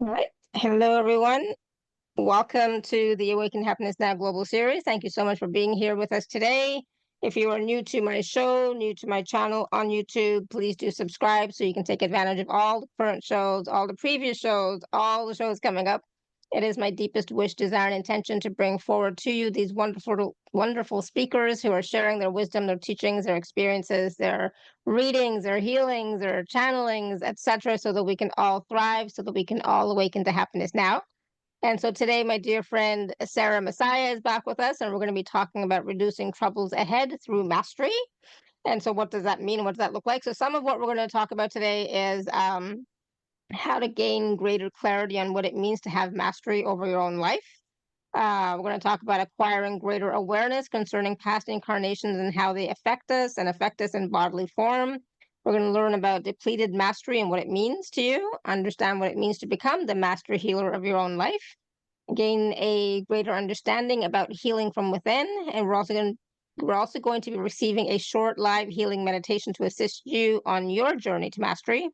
All right. Hello, everyone. Welcome to the Awaken Happiness Now Global Series. Thank you so much for being here with us today. If you are new to my show, new to my channel on YouTube, please do subscribe so you can take advantage of all the current shows, all the previous shows, all the shows coming up. It is my deepest wish, desire, and intention to bring forward to you these wonderful, wonderful speakers who are sharing their wisdom, their teachings, their experiences, their readings, their healings, their channelings, etc., so that we can all thrive, so that we can all awaken to happiness now. And so today, my dear friend Sarah Massiah is back with us, and we're going to be talking about reducing troubles ahead through mastery. And so, what does that mean? What does that look like? So, some of what we're going to talk about today is how to gain greater clarity on what it means to have mastery over your own life. We're going to talk about acquiring greater awareness concerning past incarnations and how they affect us and affect us in bodily form. We're going to learn about depleted mastery and what it means to you, understand what it means to become the master healer of your own life, gain a greater understanding about healing from within, and we're also going to be receiving a short live healing meditation to assist you on your journey to mastery,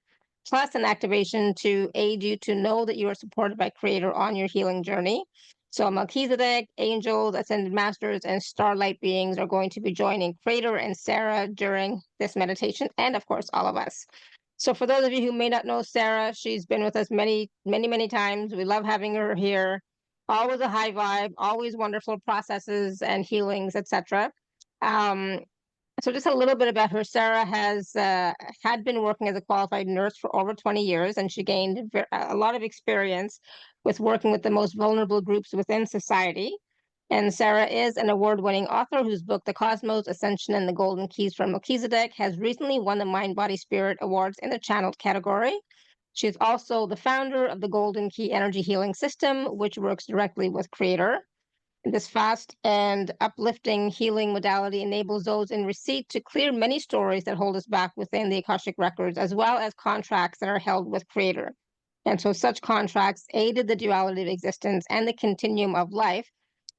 plus an activation to aid you to know that you are supported by Creator on your healing journey. So Melchizedek, angels, ascended masters, and starlight beings are going to be joining Creator and Sarah during this meditation, and of course, all of us. So for those of you who may not know Sarah, she's been with us many, many, many times. We love having her here. Always a high vibe, always wonderful processes and healings, etc. Um, so just a little bit about her. Sarah has had been working as a qualified nurse for over 20 years, and she gained a lot of experience with working with the most vulnerable groups within society. And Sarah is an award-winning author whose book, The Cosmos, Ascension, and the Golden Keys from Melchizedek, has recently won the Mind, Body, Spirit Awards in the Channeled category. She is also the founder of the Golden Key Energy Healing System, which works directly with Creator. This fast and uplifting healing modality enables those in receipt to clear many stories that hold us back within the Akashic records, as well as contracts that are held with Creator. And so such contracts aided the duality of existence and the continuum of life.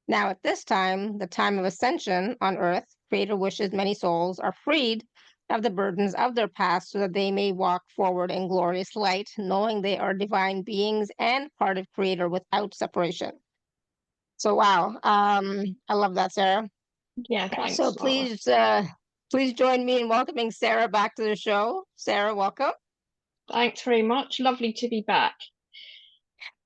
Now, at this time, the time of ascension on earth, Creator wishes many souls are freed of the burdens of their past so that they may walk forward in glorious light, knowing they are divine beings and part of Creator without separation. So, wow, I love that, Sarah. Yeah, So thanks, Laura. please join me in welcoming Sarah back to the show. Sarah, welcome. Thanks very much. Lovely to be back.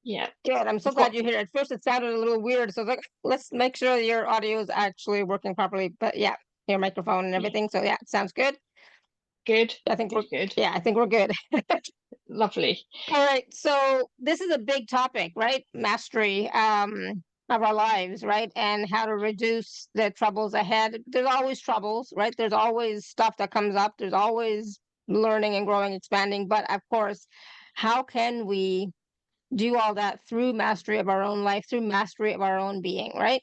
Yeah, Good. I'm so I've glad got you're here. At first, it sounded a little weird, so let's make sure your audio is actually working properly. But yeah, your microphone and yeah, everything. So yeah, it sounds good. good, I think good, we're good. yeah, I think we're good. Lovely. All right. So this is a big topic, right? Mastery of our lives, right? And how to reduce the troubles ahead. There's always troubles, right? There's always stuff that comes up. There's always learning and growing, expanding. But of course, how can we do all that through mastery of our own life, through mastery of our own being, right?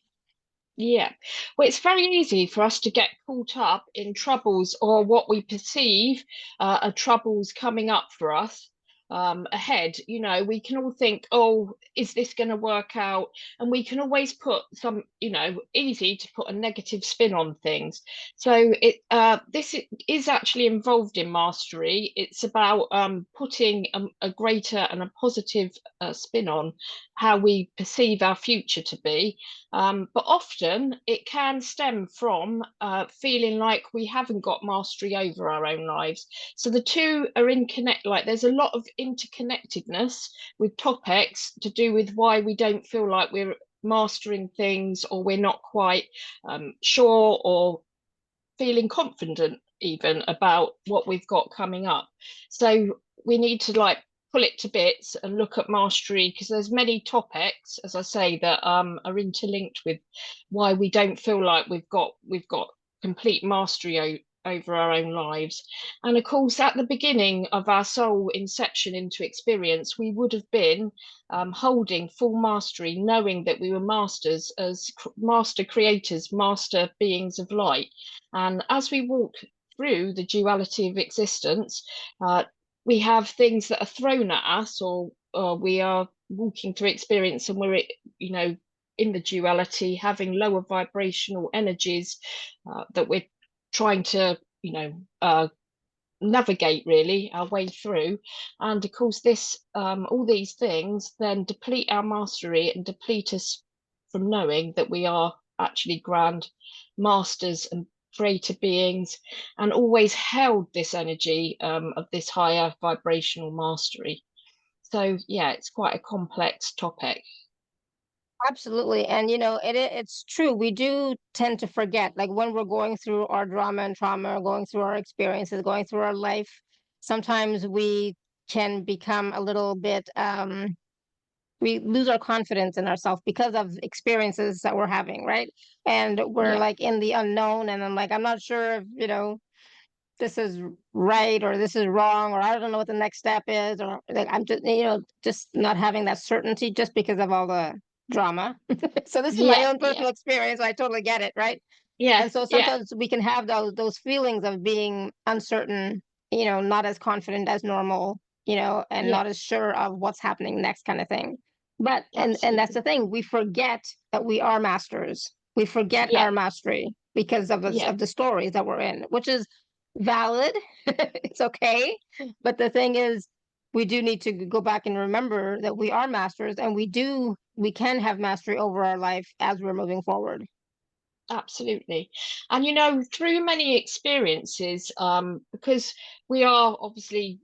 Yeah. Well, it's very easy for us to get caught up in troubles or what we perceive are troubles coming up for us ahead. You know, we can all think, oh, is this going to work out? And we can always put some, easy to put a negative spin on things. So this is actually involved in mastery. It's about putting a greater and a positive spin on how we perceive our future to be. But often it can stem from feeling like we haven't got mastery over our own lives. So the two are like there's a lot of interconnectedness with topics to do with why we don't feel like we're mastering things, or we're not quite sure or feeling confident even about what we've got coming up. So we need to like pull it to bits and look at mastery, because there's many topics, as I say, that are interlinked with why we don't feel like we've got complete mastery over our own lives. And of course, at the beginning of our soul inception into experience, we would have been holding full mastery, knowing that we were masters, as master creators, master beings of light. And as we walk through the duality of existence, we have things that are thrown at us, or we are walking through experience and we're, in the duality, having lower vibrational energies that we're trying to, navigate really our way through. And of course, this all these things then deplete our mastery and deplete us from knowing that we are actually grand masters and greater beings, and always held this energy of this higher vibrational mastery. So yeah, it's quite a complex topic. Absolutely. And it's true. We do tend to forget, like when we're going through our drama and trauma, going through our experiences, going through our life, sometimes we can become a little bit we lose our confidence in ourselves because of experiences that we're having, right? And we're Yeah, like in the unknown, and I'm like, I'm not sure if, this is right or this is wrong, or I don't know what the next step is, or like I'm just, just not having that certainty just because of all the drama. So this is my yeah, own yeah, personal experience. So I totally get it, right? yeah, And so yeah, sometimes we can have those feelings of being uncertain, not as confident as normal, and yeah, not as sure of what's happening next kind of thing. But and that's absolutely. the thing, we forget that we are masters. We forget Yeah, our mastery because yeah, of the stories that we're in, which is valid. It's okay. But the thing is, we do need to go back and remember that we are masters, and we can have mastery over our life as we're moving forward. absolutely. And through many experiences, because we are obviously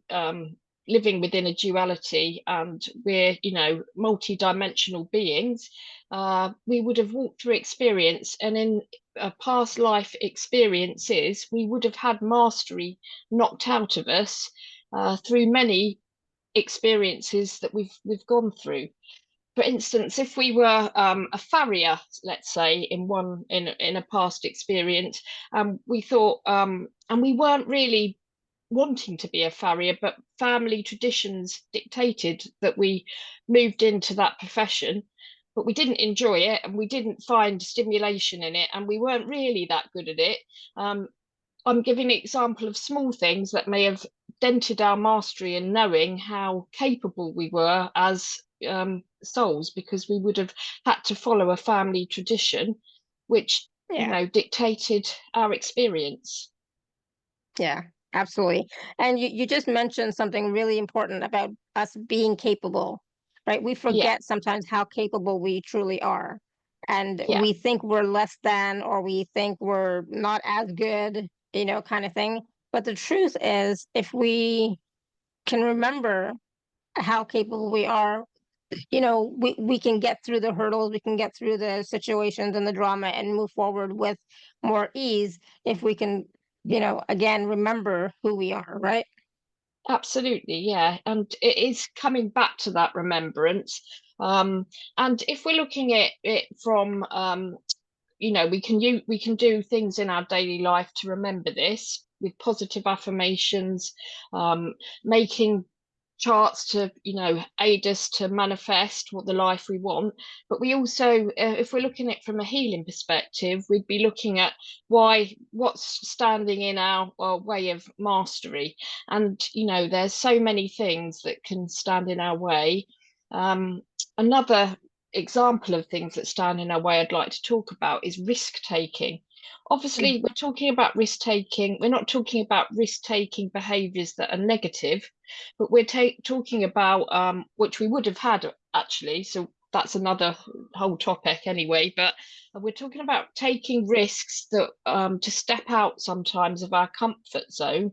living within a duality, and we're, multi-dimensional beings, we would have walked through experience, and in past life experiences, we would have had mastery knocked out of us through many experiences that we've gone through. For instance, if we were a farrier, let's say, in a past experience, we thought, and we weren't really wanting to be a farrier, but family traditions dictated that we moved into that profession, but we didn't enjoy it and we didn't find stimulation in it, and we weren't really that good at it. Um, I'm giving an example of small things that may have dented our mastery in knowing how capable we were as souls, because we would have had to follow a family tradition, which, Yeah. dictated our experience. Yeah, absolutely. And you just mentioned something really important about us being capable, right? We Yeah, forget sometimes how capable we truly are. And yeah, we think we're less than, or we think we're not as good, kind of thing. But the truth is, if we can remember how capable we are, we can get through the hurdles, we can get through the situations and the drama and move forward with more ease if we can, again, remember who we are, right? absolutely. Yeah. And it is coming back to that remembrance. Um, and if we're looking at it from we can do things in our daily life to remember this with positive affirmations, making charts to aid us to manifest what the life we want. But we also, if we're looking at it from a healing perspective, we'd be looking at what's standing in our way of mastery. And there's so many things that can stand in our way. Another example of things that stand in our way I'd like to talk about is risk taking. Obviously, we're talking about risk taking. We're not talking about risk taking behaviors that are negative, but we're talking about which we would have had actually. So that's another whole topic anyway. But we're talking about taking risks that to step out sometimes of our comfort zone.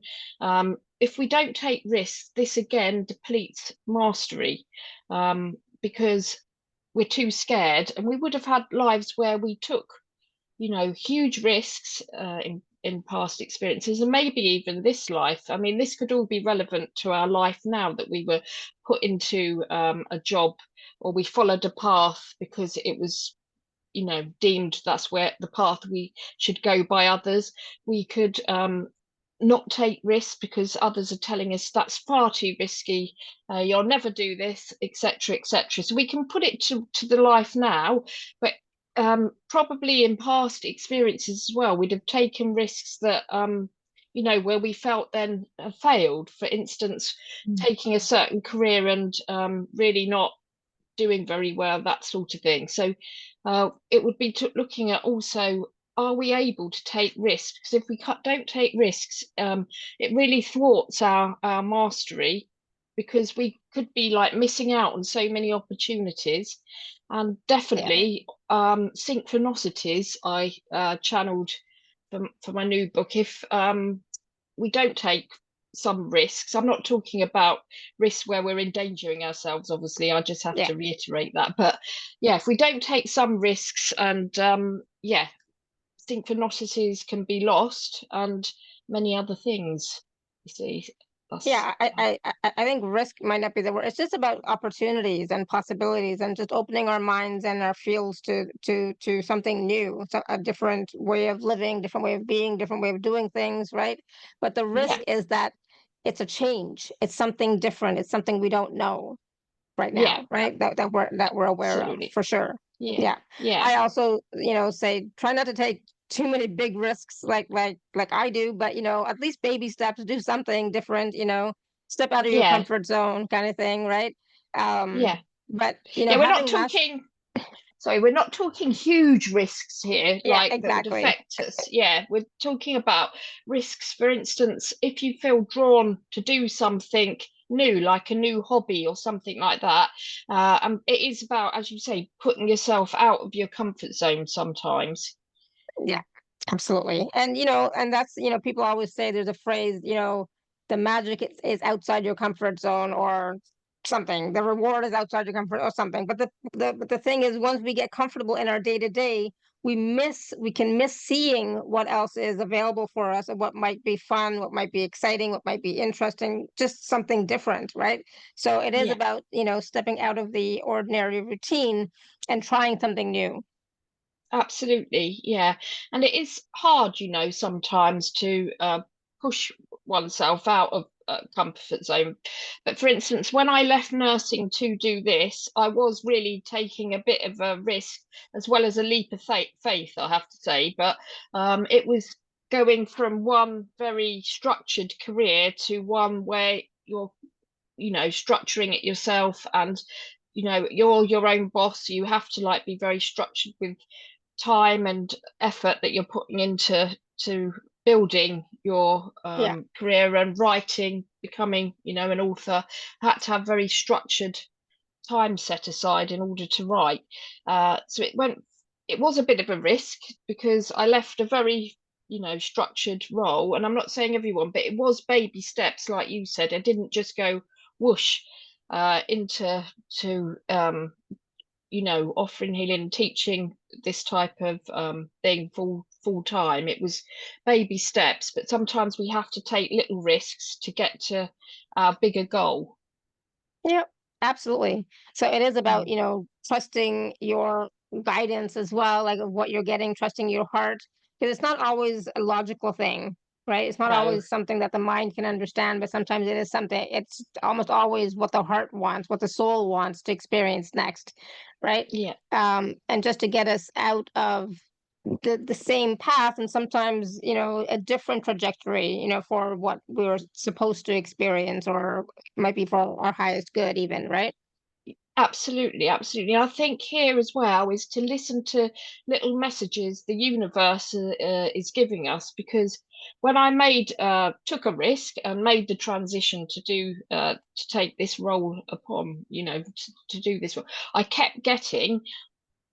If we don't take risks, this again depletes mastery, because we're too scared, and we would have had lives where we took huge risks in past experiences, and maybe even this life. I mean, this could all be relevant to our life now, that we were put into a job, or we followed a path because it was deemed that's where the path we should go by others. We could not take risks because others are telling us that's far too risky, you'll never do this, etc., etc. So we can put it to the life now, but probably in past experiences as well, we'd have taken risks that where we felt then failed. For instance, Mm. taking a certain career and really not doing very well, that sort of thing. So it would be looking at also are we able to take risks? Because if we don't take risks, it really thwarts our mastery, because we could be like missing out on so many opportunities. And Yeah. definitely synchronicities I channeled for my new book. If we don't take some risks, I'm not talking about risks where we're endangering ourselves, obviously, I just have Yeah. to reiterate that. But yeah, if we don't take some risks, and yeah, synchronicities can be lost, and many other things. You see, that's Yeah, I think risk might not be the word. It's just about opportunities and possibilities, and just opening our minds and our fields to something new, so a different way of living, different way of being, different way of doing things, right? But the yeah, risk is that it's a change. It's something different. It's something we don't know right yeah, now, right? That we're aware of absolutely, for sure. yeah, Yeah. yeah, I also, say try not to take too many big risks like I do, but at least baby steps, do something different, step out of your yeah, comfort zone kind of thing, right? yeah, But yeah. We're not having mass talking. Sorry, we're not talking huge risks here, yeah, like that would exactly. affect us. Yeah, we're talking about risks. For instance, if you feel drawn to do something new, like a new hobby or something like that, and it is about, as you say, putting yourself out of your comfort zone sometimes. Yeah, absolutely. And and that's, people always say there's a phrase, the magic is outside your comfort zone or something. The reward is outside your comfort or something. But the thing is, once we get comfortable in our day to day, we can miss seeing what else is available for us, and what might be fun, what might be exciting, what might be interesting, just something different, right? So it is Yeah. about, stepping out of the ordinary routine and trying something new. Absolutely, yeah. And it is hard, sometimes to push oneself out of comfort zone. But for instance, when I left nursing to do this, I was really taking a bit of a risk, as well as a leap of faith, I have to say. But it was going from one very structured career to one where you're, structuring it yourself, and you're your own boss. You have to like be very structured with time and effort that you're putting into building your Yeah. career and writing, becoming, an author. I had to have very structured time set aside in order to write. So it was a bit of a risk, because I left a very, structured role. And I'm not saying everyone, but it was baby steps, like you said. I didn't just go whoosh into to offering healing, teaching this type of thing full time. It was baby steps, but sometimes we have to take little risks to get to our bigger goal. Yeah, absolutely. So it is about, Mm. trusting your guidance as well, like of what you're getting, trusting your heart, because it's not always a logical thing, right? It's not No, always something that the mind can understand, but sometimes it is something, it's almost always what the heart wants, what the soul wants to experience next, right? yeah, And just to get us out of the same path, and sometimes a different trajectory, for what we were supposed to experience, or might be for our highest good even, right? absolutely, absolutely. I think here as well is to listen to little messages the universe is giving us. Because when I took a risk and made the transition to take this role upon, to do this role, I kept getting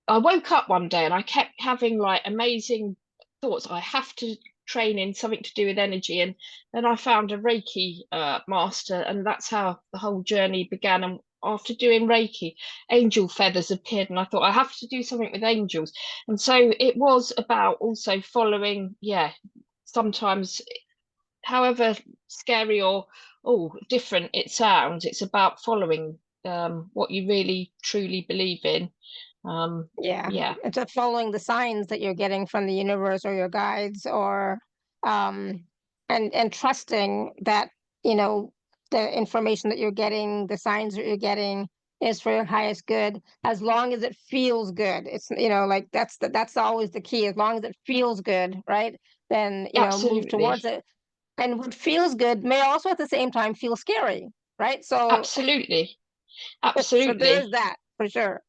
I woke up one day and I kept having like amazing thoughts. I have to train in something to do with energy. And then I found a Reiki master, and that's how the whole journey began. And after doing Reiki, angel feathers appeared, and I thought I have to do something with angels. And so it was about also following, yeah, sometimes, however scary or different it sounds, it's about following what you really truly believe in. Yeah, Yeah, it's just following the signs that you're getting from the universe or your guides, or um and trusting that you know the information that you're getting, the signs that you're getting, is for your highest good, as long as it feels good. It's like that's always the key. As long as it feels good, right? Then move absolutely. towards it. And what feels good may also at the same time feel scary, right? So Absolutely. so there is Absolutely. that for sure.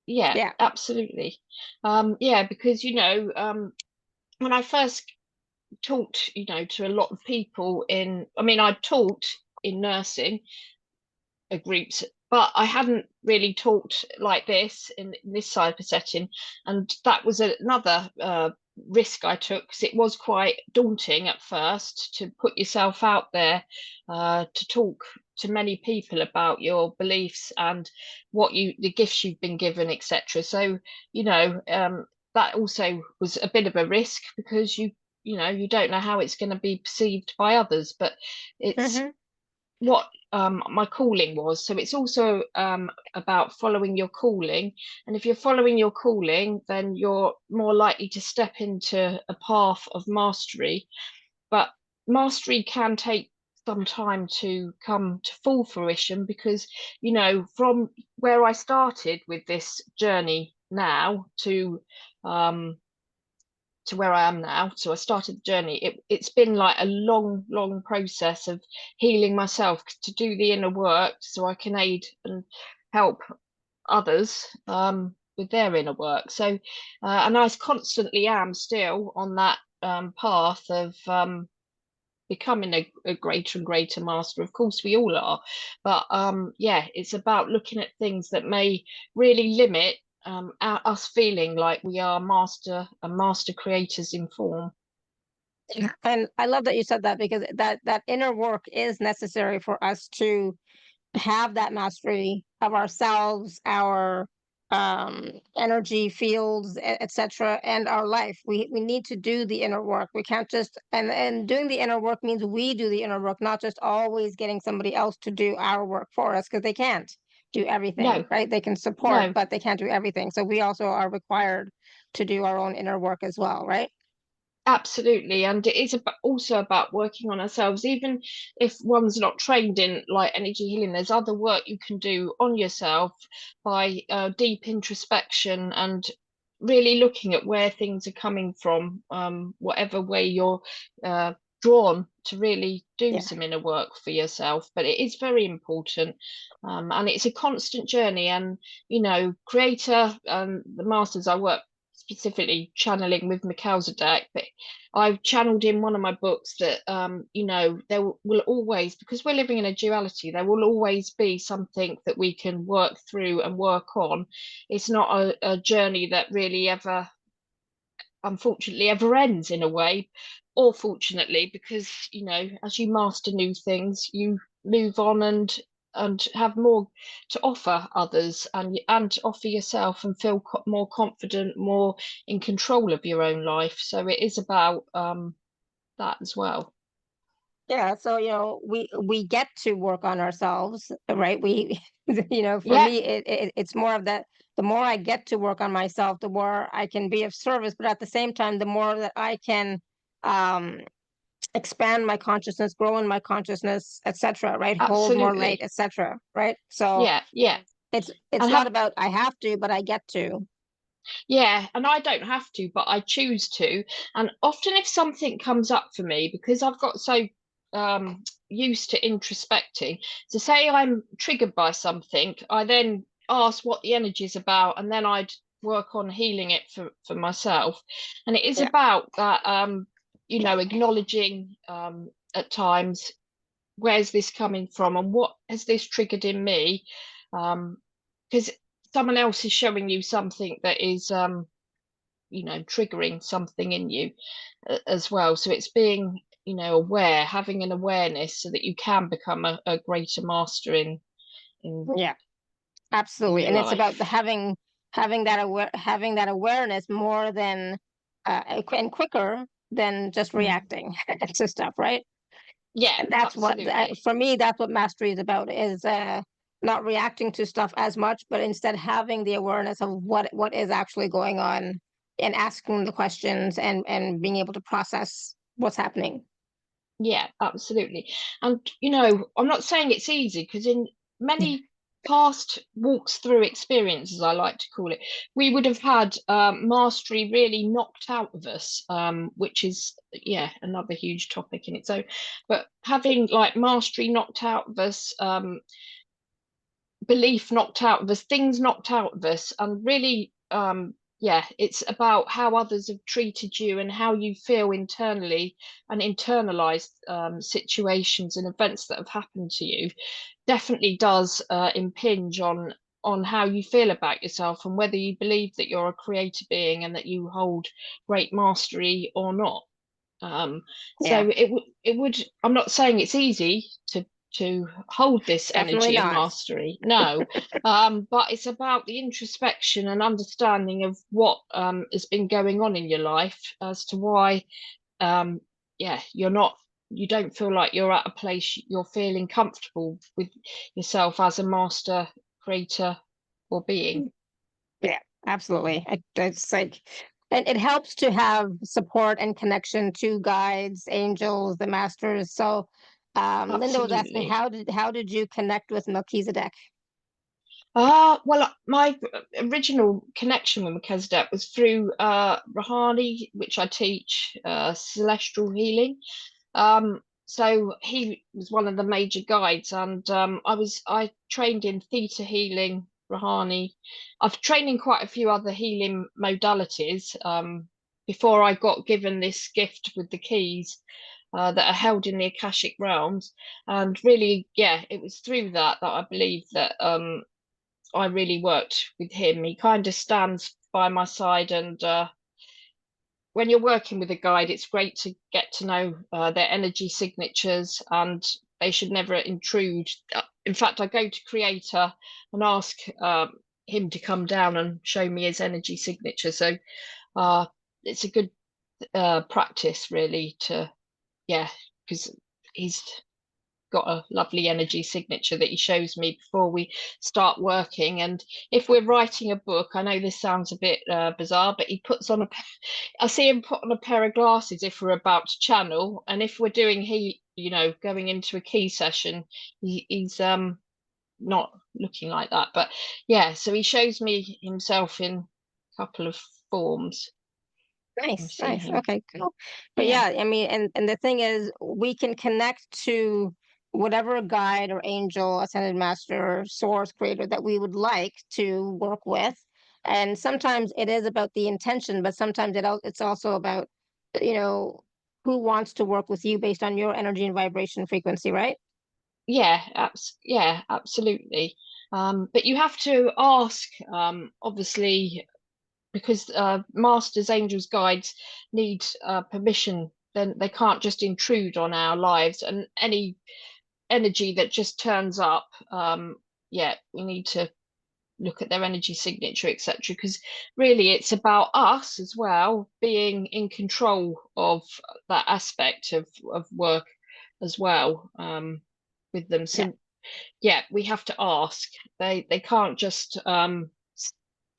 Yeah, Yeah. absolutely. Yeah, because when I first talked, to a lot of people I taught in nursing groups, but I hadn't really talked like this in this cyber setting, and that was another risk I took, because it was quite daunting at first to put yourself out there, to talk to many people about your beliefs and the gifts you've been given, etc. So that also was a bit of a risk, because you don't know how it's going to be perceived by others, but it's Mm-hmm. what my calling was. So it's also about following your calling. And if you're following your calling, then you're more likely to step into a path of mastery. But mastery can take some time to come to full fruition, because, from where I started with this journey now to where I am now. So I started the journey. It's been like a long, long process of healing myself to do the inner work, so I can aid and help others with their inner work. So, and I constantly am still on that path of becoming a greater and greater master. Of course, we all are, but yeah, it's about looking at things that may really limit us feeling like we are master creators in form. And I love that you said that, because that inner work is necessary for us to have that mastery of ourselves, our energy fields, etc., and our life. We need to do the inner work. We can't just, and doing the inner work means we do the inner work, not just always getting somebody else to do our work for us, because they can't do everything, No, right? They can support, no, but they can't do everything. So we also are required to do our own inner work as well, right? absolutely. And it is also about working on ourselves. Even if one's not trained in like energy healing, there's other work you can do on yourself by deep introspection and really looking at where things are coming from, whatever way you're uh, drawn to really do Yeah. some inner work for yourself. But it is very important, and it's a constant journey. And creator, the masters I work specifically channeling with Melchizedek, but I've channeled in one of my books that there will always, because we're living in a duality, there will always be something that we can work through and work on. It's not a journey that really ever, unfortunately, ever ends in a way, or fortunately, because as you master new things, you move on and have more to offer others, and offer yourself, and feel more confident, more in control of your own life. So it is about that as well. Yeah, so we get to work on ourselves, right? We for Yeah, me it's more of that. The more I get to work on myself, the more I can be of service, but at the same time, the more that I can um expand my consciousness, grow in my consciousness, etc., right? Hold more light, absolutely. etc., right? So Yeah, yeah. it's And not have about I have to, but I get to. Yeah, and I don't have to, but I choose to. And often, if something comes up for me, because I've got so used to introspecting, to say I'm triggered by something, I then ask what the energy is about, and then I'd work on healing it for myself. And it is Yeah. about that, acknowledging at times, where's this coming from, and what has this triggered in me? Because someone else is showing you something that is triggering something in you as well. So it's being aware, having an awareness, so that you can become a greater master in Yeah. in Absolutely. your And it's about the life. having that awareness more than and quicker than just Mm. reacting to stuff, right? Yeah, And that's what absolutely. for me, that's what mastery is about, is not reacting to stuff as much, but instead having the awareness of what is actually going on, and asking the questions, and being able to process what's happening. Yeah, absolutely. And I'm not saying it's easy, because in many past walks through experiences, I like to call it, we would have had mastery really knocked out of us, which is, yeah, another huge topic in its own. But having like mastery knocked out of us, belief knocked out of us, things knocked out of us, and really yeah, it's about how others have treated you and how you feel internally, and internalized situations and events that have happened to you definitely does impinge on how you feel about yourself, and whether you believe that you're a creator being and that you hold great mastery or not. Yeah, So it would, I'm not saying it's easy to hold this definitely energy of not. mastery, no, but it's about the introspection and understanding of what has been going on in your life as to why um yeah, you don't feel like you're at a place you're feeling comfortable with yourself as a master creator or being. Yeah, absolutely. It's like, and it helps to have support and connection to guides, angels, the masters. So, Linda was asking, Absolutely. how did you connect with Melchizedek? Well, my original connection with Melchizedek was through Rahani, which I teach, celestial healing. So he was one of the major guides, and I trained in theta healing, Rahani. I've trained in quite a few other healing modalities before I got given this gift with the keys that are held in the Akashic realms. And really, yeah, it was through that I believe that I really worked with him. He kind of stands by my side, and when you're working with a guide, it's great to get to know their energy signatures, and they should never intrude. In fact, I go to Creator and ask him to come down and show me his energy signature. So uh, it's a good practice, really, to, yeah, because he's got a lovely energy signature that he shows me before we start working. And if we're writing a book, I know this sounds a bit bizarre, but he puts on I see him put on a pair of glasses if we're about to channel, and if we're doing going into a key session, he's not looking like that. But yeah, so he shows me himself in a couple of forms. I've Nice, seen nice. him. Okay, cool. But Yeah, yeah, I mean, and the thing is, we can connect to whatever guide or angel, ascended master, source, creator that we would like to work with. And sometimes it is about the intention, but sometimes it's also about, you know, who wants to work with you based on your energy and vibration frequency, right? yeah, absolutely. But you have to ask, obviously, because masters, angels, guides need permission. Then they can't just intrude on our lives, and any energy that just turns up, yeah, we need to look at their energy signature, etc. Because really, it's about us as well being in control of that aspect of work as well, with them. Yeah. So yeah, we have to ask. They can't just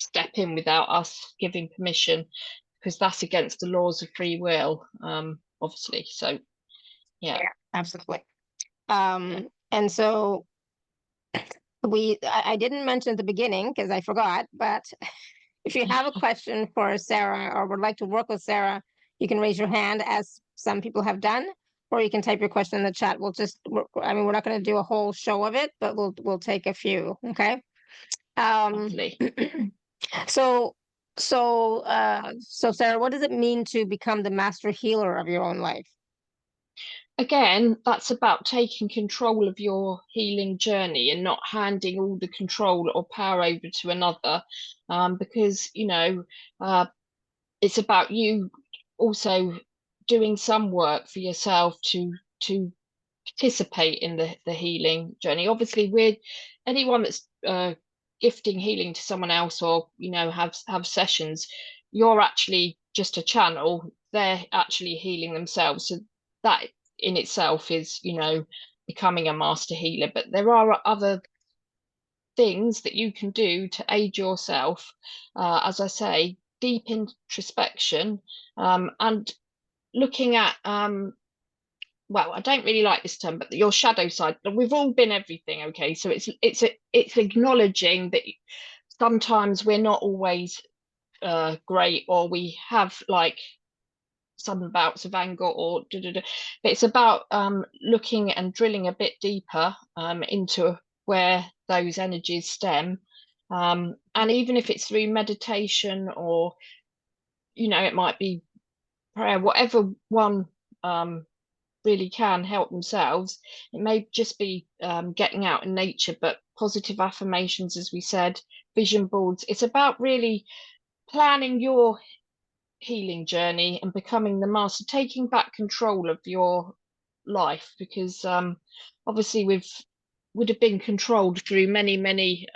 step in without us giving permission, because that's against the laws of free will, obviously. So yeah, Yeah, absolutely. yeah, And so I didn't mention at the beginning because I forgot, but if you have a question for Sarah or would like to work with Sarah, you can raise your hand, as some people have done, or you can type your question in the chat. I mean, we're not going to do a whole show of it, but we'll take a few. Okay. Um, lovely. so so Sarah, what does it mean to become the master healer of your own life? Again, that's about taking control of your healing journey and not handing all the control or power over to another, because uh, it's about you also doing some work for yourself to participate in the healing journey. Obviously, we're anyone that's gifting healing to someone else, or have sessions, you're actually just a channel. They're actually healing themselves. So that in itself is, becoming a master healer. But there are other things that you can do to aid yourself. As I say, deep introspection, and looking at well, I don't really like this term, but your shadow side. We've all been everything, okay? So it's acknowledging that sometimes we're not always great, or we have like sudden bouts of anger, or da, da, da. But it's about looking and drilling a bit deeper into where those energies stem, And even if it's through meditation or, it might be prayer, whatever one really can help themselves. It may just be getting out in nature, but positive affirmations, as we said, vision boards. It's about really planning your healing journey and becoming the master, taking back control of your life, because obviously would have been controlled through many, many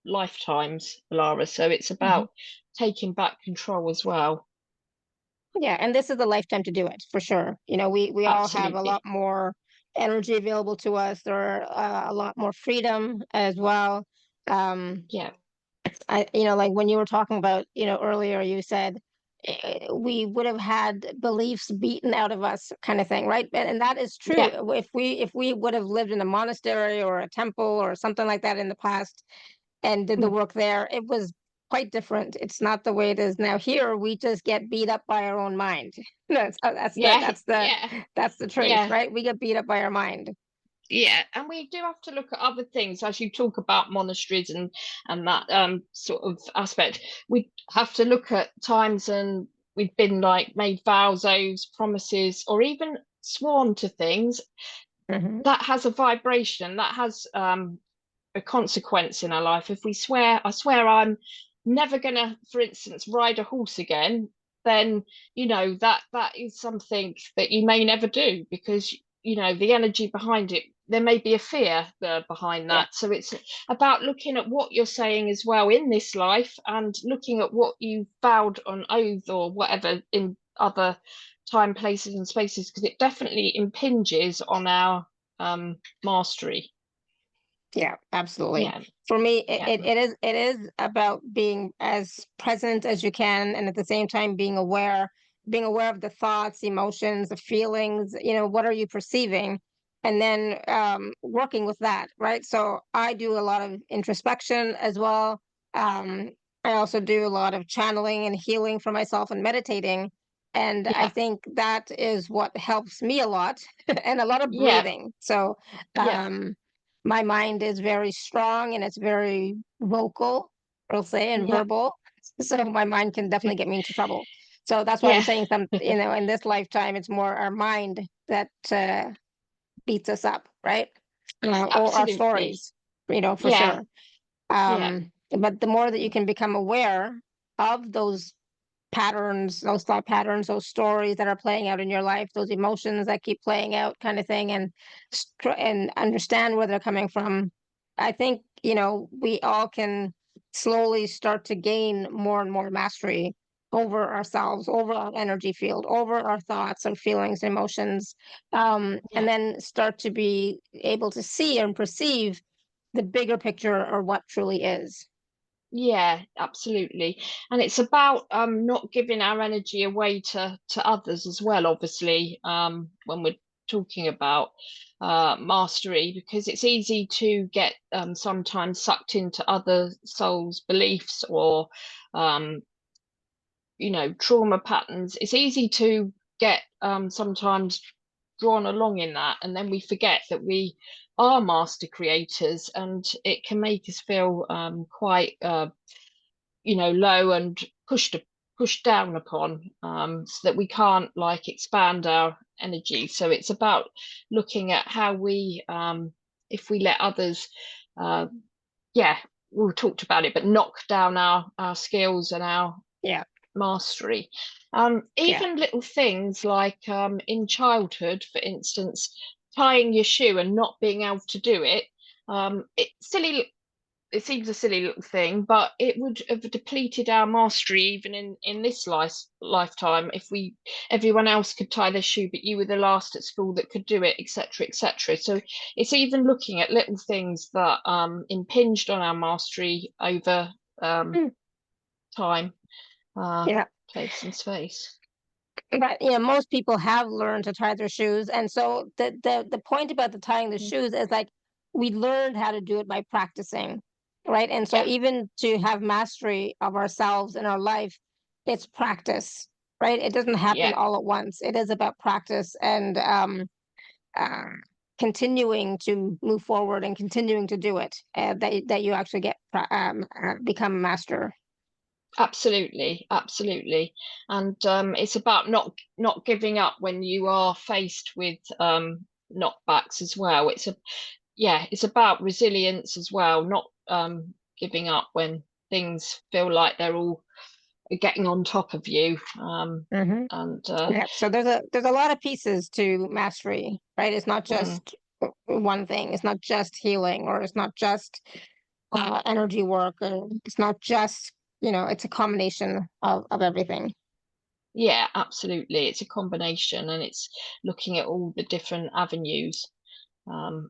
lifetimes, Lara. So it's Mhm. about taking back control as well. Yeah, and this is the lifetime to do it for sure. We all have a lot Absolutely. more energy available to us. There are a lot more freedom as well. Um, Yeah. like when you were talking about, earlier, you said we would have had beliefs beaten out of us, kind of thing, right? And that is true. Yeah. If we would have lived in a monastery or a temple or something like that in the past and did the Mm. work there, it was quite different. It's not the way it is now. Here, we just get beat up by our own mind. That's the Yeah. that's the Yeah. that's the truth, Yeah. right? We get beat up by our mind. Yeah, and we do have to look at other things as you talk about monasteries and that sort of aspect. We have to look at times and we've been like made vows, oaths, promises, or even sworn to things Hmm. that has a vibration, that has a consequence in our life. If we swear, I swear I'm never gonna, for instance, ride a horse again, then that is something that you may never do, because the energy behind it, there may be a fear behind Yeah, that. So it's about looking at what you're saying as well in this life, and looking at what you vowed on oath or whatever in other time, places, and spaces, because it definitely impinges on our mastery. yeah, absolutely. Yeah. For me, Yeah. it is about being as present as you can, and at the same time being aware of the thoughts, emotions, the feelings. What are you perceiving, and then working with that, right? So I do a lot of introspection as well. Um, I also do a lot of channeling and healing for myself and meditating. And I Yeah. think that is what helps me a lot, and a lot of Yeah. breathing. So, Yeah. um, my mind is very strong and it's very vocal, we'll say, and Yeah. verbal. So my mind can definitely get me into trouble. So that's why I'm Yeah. saying in this lifetime, it's more our mind that beats us up, right? Or our Absolutely. stories, for Yeah. sure. Yeah. But the more that you can become aware of those patterns, those thought patterns, those stories that are playing out in your life, those emotions that keep playing out, kind of thing, and understand where they're coming from. I think we all can slowly start to gain more and more mastery over ourselves, over our energy field, over our thoughts and feelings, and emotions, and Yeah. then start to be able to see and perceive the bigger picture or what truly is. Yeah, absolutely. And it's about not giving our energy away to others as well, obviously, when we're talking about mastery, because it's easy to get sometimes sucked into other souls' beliefs or um trauma patterns. It's easy to get sometimes drawn along in that, and then we forget that we are master creators, and it can make us feel quite low and pushed down upon, so that we can't like expand our energy. So it's about looking at how we, if we let others, uh, yeah, we talked about it, but knock down our skills and our Yeah, mastery. yeah. Even little things like in childhood, for instance, tying your shoe and not being able to do it. It seems a silly little thing, but it would have depleted our mastery even in this lifetime if everyone else could tie their shoe, but you were the last at school that could do it, etc., etc. So it's even looking at little things that impinged on our mastery over Mm. time, uh, Yeah. place, and space. But most people have learned to tie their shoes, and so the point about the tying the Mm. shoes is like we learned how to do it by practicing, right? And so Yeah, even to have mastery of ourselves in our life, it's practice, right? It doesn't happen yeah, all at once. It is about practice and uh, continuing to move forward and continuing to do it, that you actually get become a master. Absolutely, absolutely. And it's about not giving up when you are faced with knockbacks as well. It's about resilience as well, not giving up when things feel like they're all getting on top of you. Mm-hmm. And Yeah. So there's a lot of pieces to mastery, right? It's not mm, just one thing. It's not just healing, or it's not just energy work, and it's not just, it's a combination of everything. yeah, absolutely. It's a combination, and it's looking at all the different avenues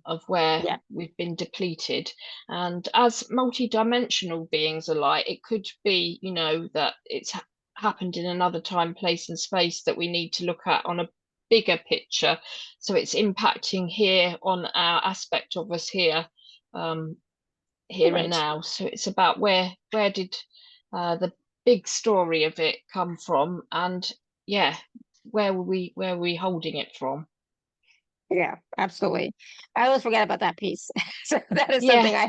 of where Yeah. we've been depleted. And as multi-dimensional beings alike, it could be, that it's happened in another time, place, and space that we need to look at on a bigger picture. So it's impacting here on our aspect of us here, here and Right. now. So it's about where did the big story of it come from, and yeah, where were we holding it from? Yeah, absolutely. I always forget about that piece. So that is Yeah, something I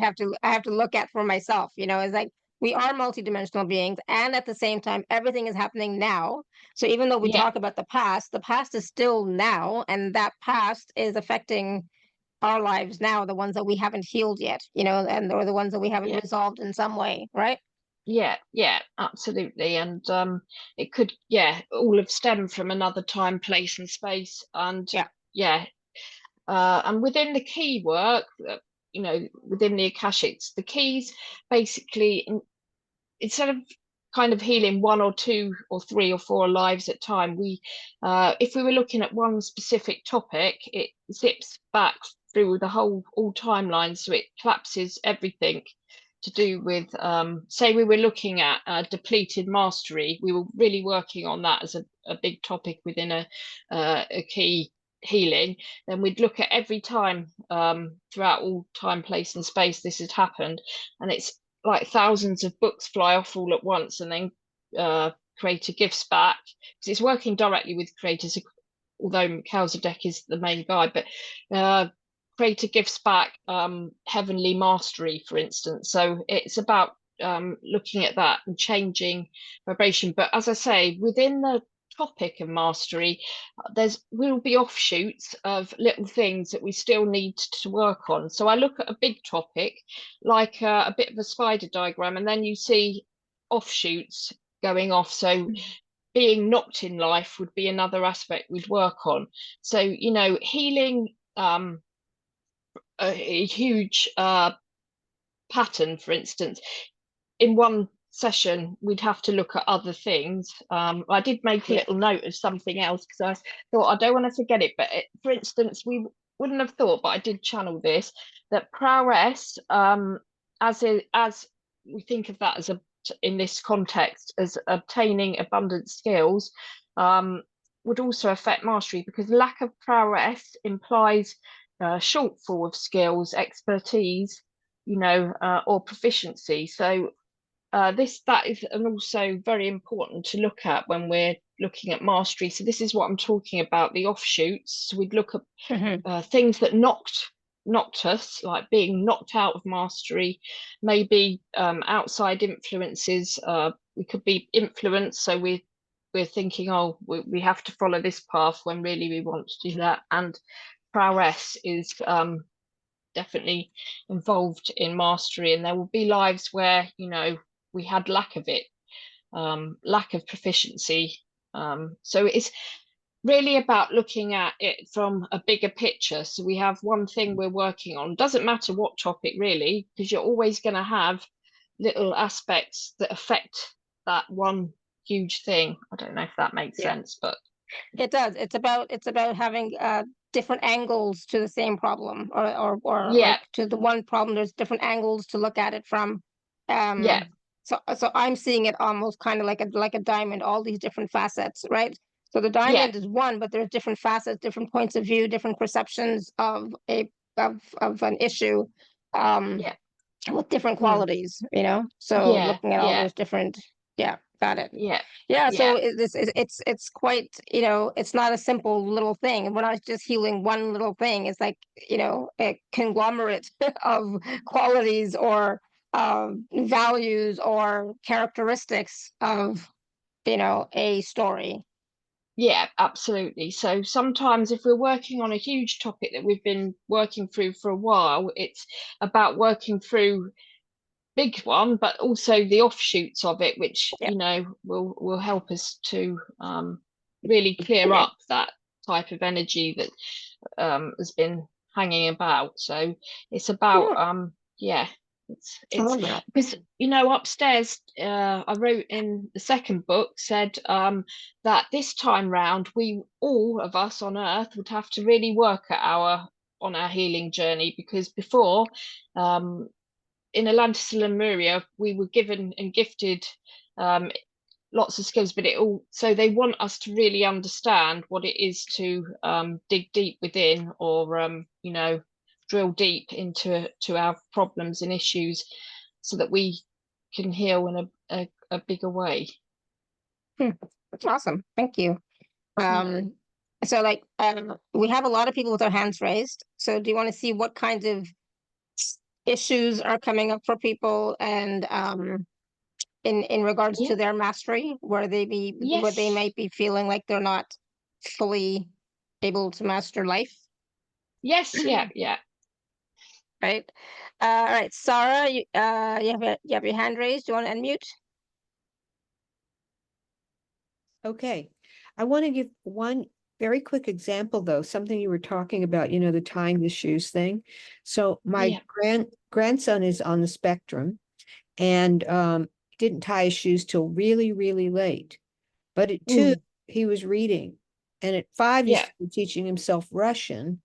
have to look at for myself, is like we are multidimensional beings, and at the same time everything is happening now. So even though we yeah, talk about the past is still now, and that past is affecting our lives now, the ones that we haven't healed yet, and or the ones that we haven't yeah. resolved in some way, right? Yeah, yeah, absolutely. And it could, yeah, all have stemmed from another time, place, and space. And Yeah. yeah, and within the key work, within the Akashics, the keys basically, instead of kind of healing one or two or three or four lives at a time, if we were looking at one specific topic, it zips back through the whole all timelines, so it collapses everything to do with, say we were looking at depleted mastery. We were really working on that as a big topic within a key healing. Then we'd look at every time, throughout all time, place, and space this had happened, and it's like thousands of books fly off all at once, and then creator gifts back, because it's working directly with creators, although Melchizedek is the main guy. But creator gifts back heavenly mastery, for instance. So it's about looking at that and changing vibration. But as I say, within the topic of mastery, there's will be offshoots of little things that we still need to work on. So I look at a big topic like a bit of a spider diagram, and then you see offshoots going off. So being knocked in life would be another aspect we'd work on. So healing a huge pattern, for instance, in one session we'd have to look at other things. I did make a Yeah. little note of something else because I thought I don't want to forget it, but for instance, we wouldn't have thought, but I did channel this, that prowess, as we think of that as in this context as obtaining abundant skills, would also affect mastery, because lack of prowess implies shortfall of skills, expertise, or proficiency. So that is and also very important to look at when we're looking at mastery. So this is what I'm talking about, the offshoots. So we'd look at Hmm. things that knocked us, like being knocked out of mastery, maybe outside influences. We could be influenced, so we're thinking, oh, we have to follow this path when really we want to do that. And prowess is definitely involved in mastery, and there will be lives where we had lack of it, lack of proficiency. So it's really about looking at it from a bigger picture. So we have one thing we're working on, doesn't matter what topic really, because you're always going to have little aspects that affect that one huge thing. I don't know if that makes Yeah. sense, but It does. It's about having different angles to the same problem, or yeah, like to the one problem. There's different angles to look at it from. yeah, So I'm seeing it almost kind of like a diamond, all these different facets, right? So the yeah, diamond is one, but there's different facets, different points of view, different perceptions of an issue, um, yeah, with different mm, qualities. So yeah, looking at all yeah. those different, yeah. Got it. Yeah, Yeah, yeah, so it's quite, it's not a simple little thing. We're not just healing one little thing. It's like, a conglomerate of qualities or values or characteristics of, a story. yeah, absolutely. So sometimes if we're working on a huge topic that we've been working through for a while, it's about working through big one, but also the offshoots of it, which Yeah. will help us to really clear Yeah. up that type of energy that has been hanging about. So it's about Yeah. yeah, I it's love that. because upstairs I wrote in the second book said that this time round we all of us on Earth would have to really work at our healing journey, because before in Atlantis and Lemuria, we were given and gifted um, lots of skills, but so they want us to really understand what it is to dig deep within, or drill deep into our problems and issues, so that we can heal in a bigger way. Hmm. That's awesome. Thank you. Yeah. Um, so like we have a lot of people with their hands raised. So do you want to see what kinds of issues are coming up for people, and in regards Yeah. to their mastery, where they Yes. might be feeling like they're not fully able to master life? Yes. Yeah. Yeah. Right. All right, Sarah, you have your hand raised. Do you want to unmute? Okay. I want to give one very quick example, though, something you were talking about, the tying the shoes thing. So my Yeah. grandson is on the spectrum, and didn't tie his shoes till really, really late. But at 2, Mm. he was reading. And at 5, he's Yeah. teaching himself Russian.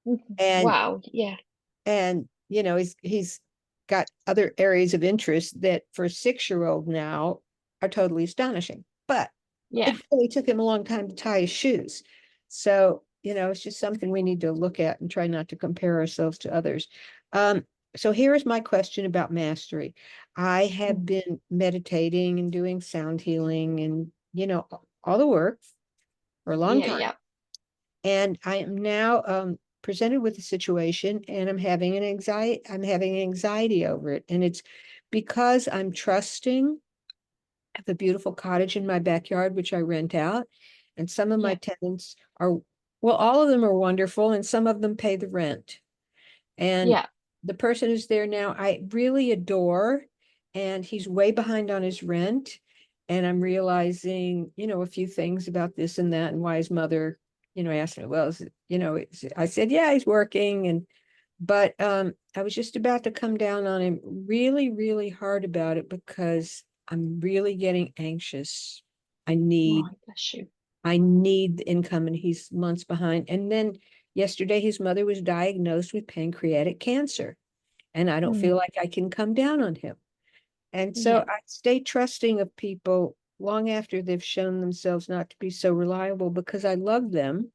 Mhm. And Wow. Yeah. he's got other areas of interest that for a 6-year-old now are totally astonishing. But Yeah. it really took him a long time to tie his shoes. So, it's just something we need to look at and try not to compare ourselves to others. So here is my question about mastery. I have Mm. been meditating and doing sound healing and, all the work for a long Yeah. time. Yeah. And I am now presented with a situation, and I'm having anxiety over it. And it's because I'm trusting. I have a beautiful cottage in my backyard, which I rent out. And some of my Yeah. tenants are, well, all of them are wonderful, and some of them pay the rent. And Yeah. the person who's there now, I really adore, and he's way behind on his rent. And I'm realizing, a few things about this and that, and why his mother, asked me, well, I said, yeah, he's working. But I was just about to come down on him really, really hard about it, because I'm really getting anxious. I need, Oh, bless you. I need the income, and he's months behind. And then yesterday, his mother was diagnosed with pancreatic cancer, and I don't feel Mm. like I can come down on him. And so Yeah. I stay trusting of people long after they've shown themselves not to be so reliable, because I love them.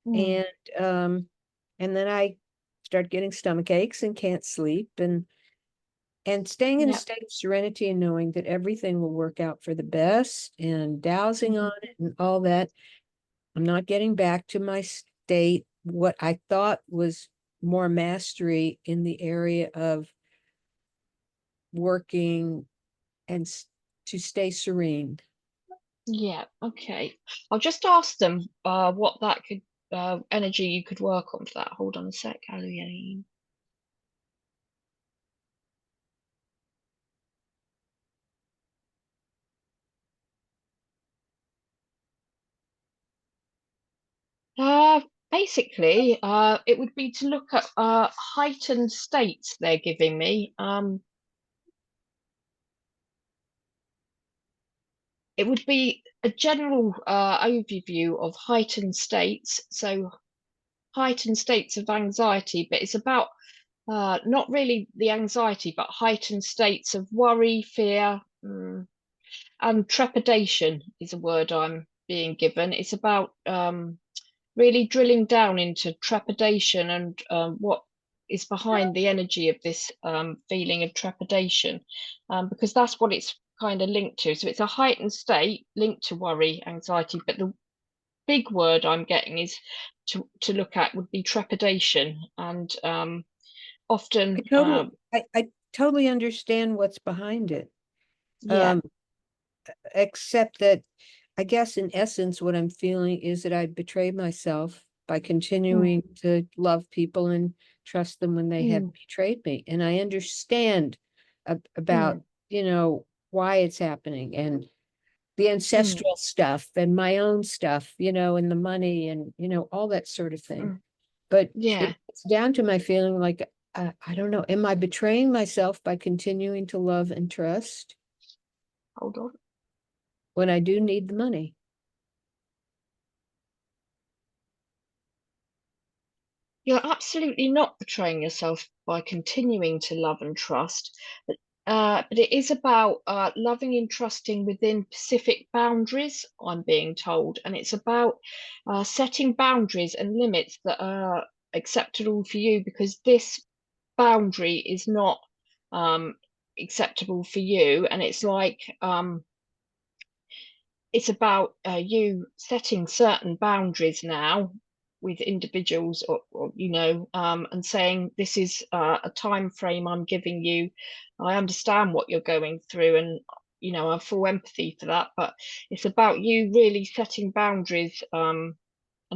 Mm. And um, and then I start getting stomach aches and can't sleep, and staying in a Yeah. state of serenity and knowing that everything will work out for the best, and dowsing Mhm. on it and all that. I'm not getting back to my state, what I thought was more mastery in the area of working and to stay serene. Yeah. Okay. I'll just ask them what that could energy you could work on for that. Hold on a sec, Ali. Basically, it would be to look at heightened states they're giving me. It would be a general overview of heightened states. So heightened states of anxiety, but it's about not really the anxiety, but heightened states of worry, fear, and trepidation is a word I'm being given. It's about really drilling down into trepidation and what is behind the energy of this feeling of trepidation, because that's what it's kind of linked to. So it's a heightened state linked to worry, anxiety, but the big word I'm getting is to look at would be trepidation. And often I totally understand what's behind it. yeah. Except that I guess in essence what I'm feeling is that I betrayed myself by continuing to love people and trust them when they have betrayed me. And I understand about, you know, why it's happening, and the ancestral stuff and my own stuff, you know, and the money and, you know, all that sort of thing. But Yeah. it's down to my feeling like, I don't know, am I betraying myself by continuing to love and trust Hold on. when I do need the money? You're absolutely not betraying yourself by continuing to love and trust, but it is about loving and trusting within specific boundaries, I'm being told. And it's about setting boundaries and limits that are acceptable for you, because this boundary is not acceptable for you. And it's like, it's about you setting certain boundaries now with individuals, or you know, and saying, this is a time frame I'm giving you. I understand what you're going through, and you know, I have full empathy for that, but it's about you really setting boundaries and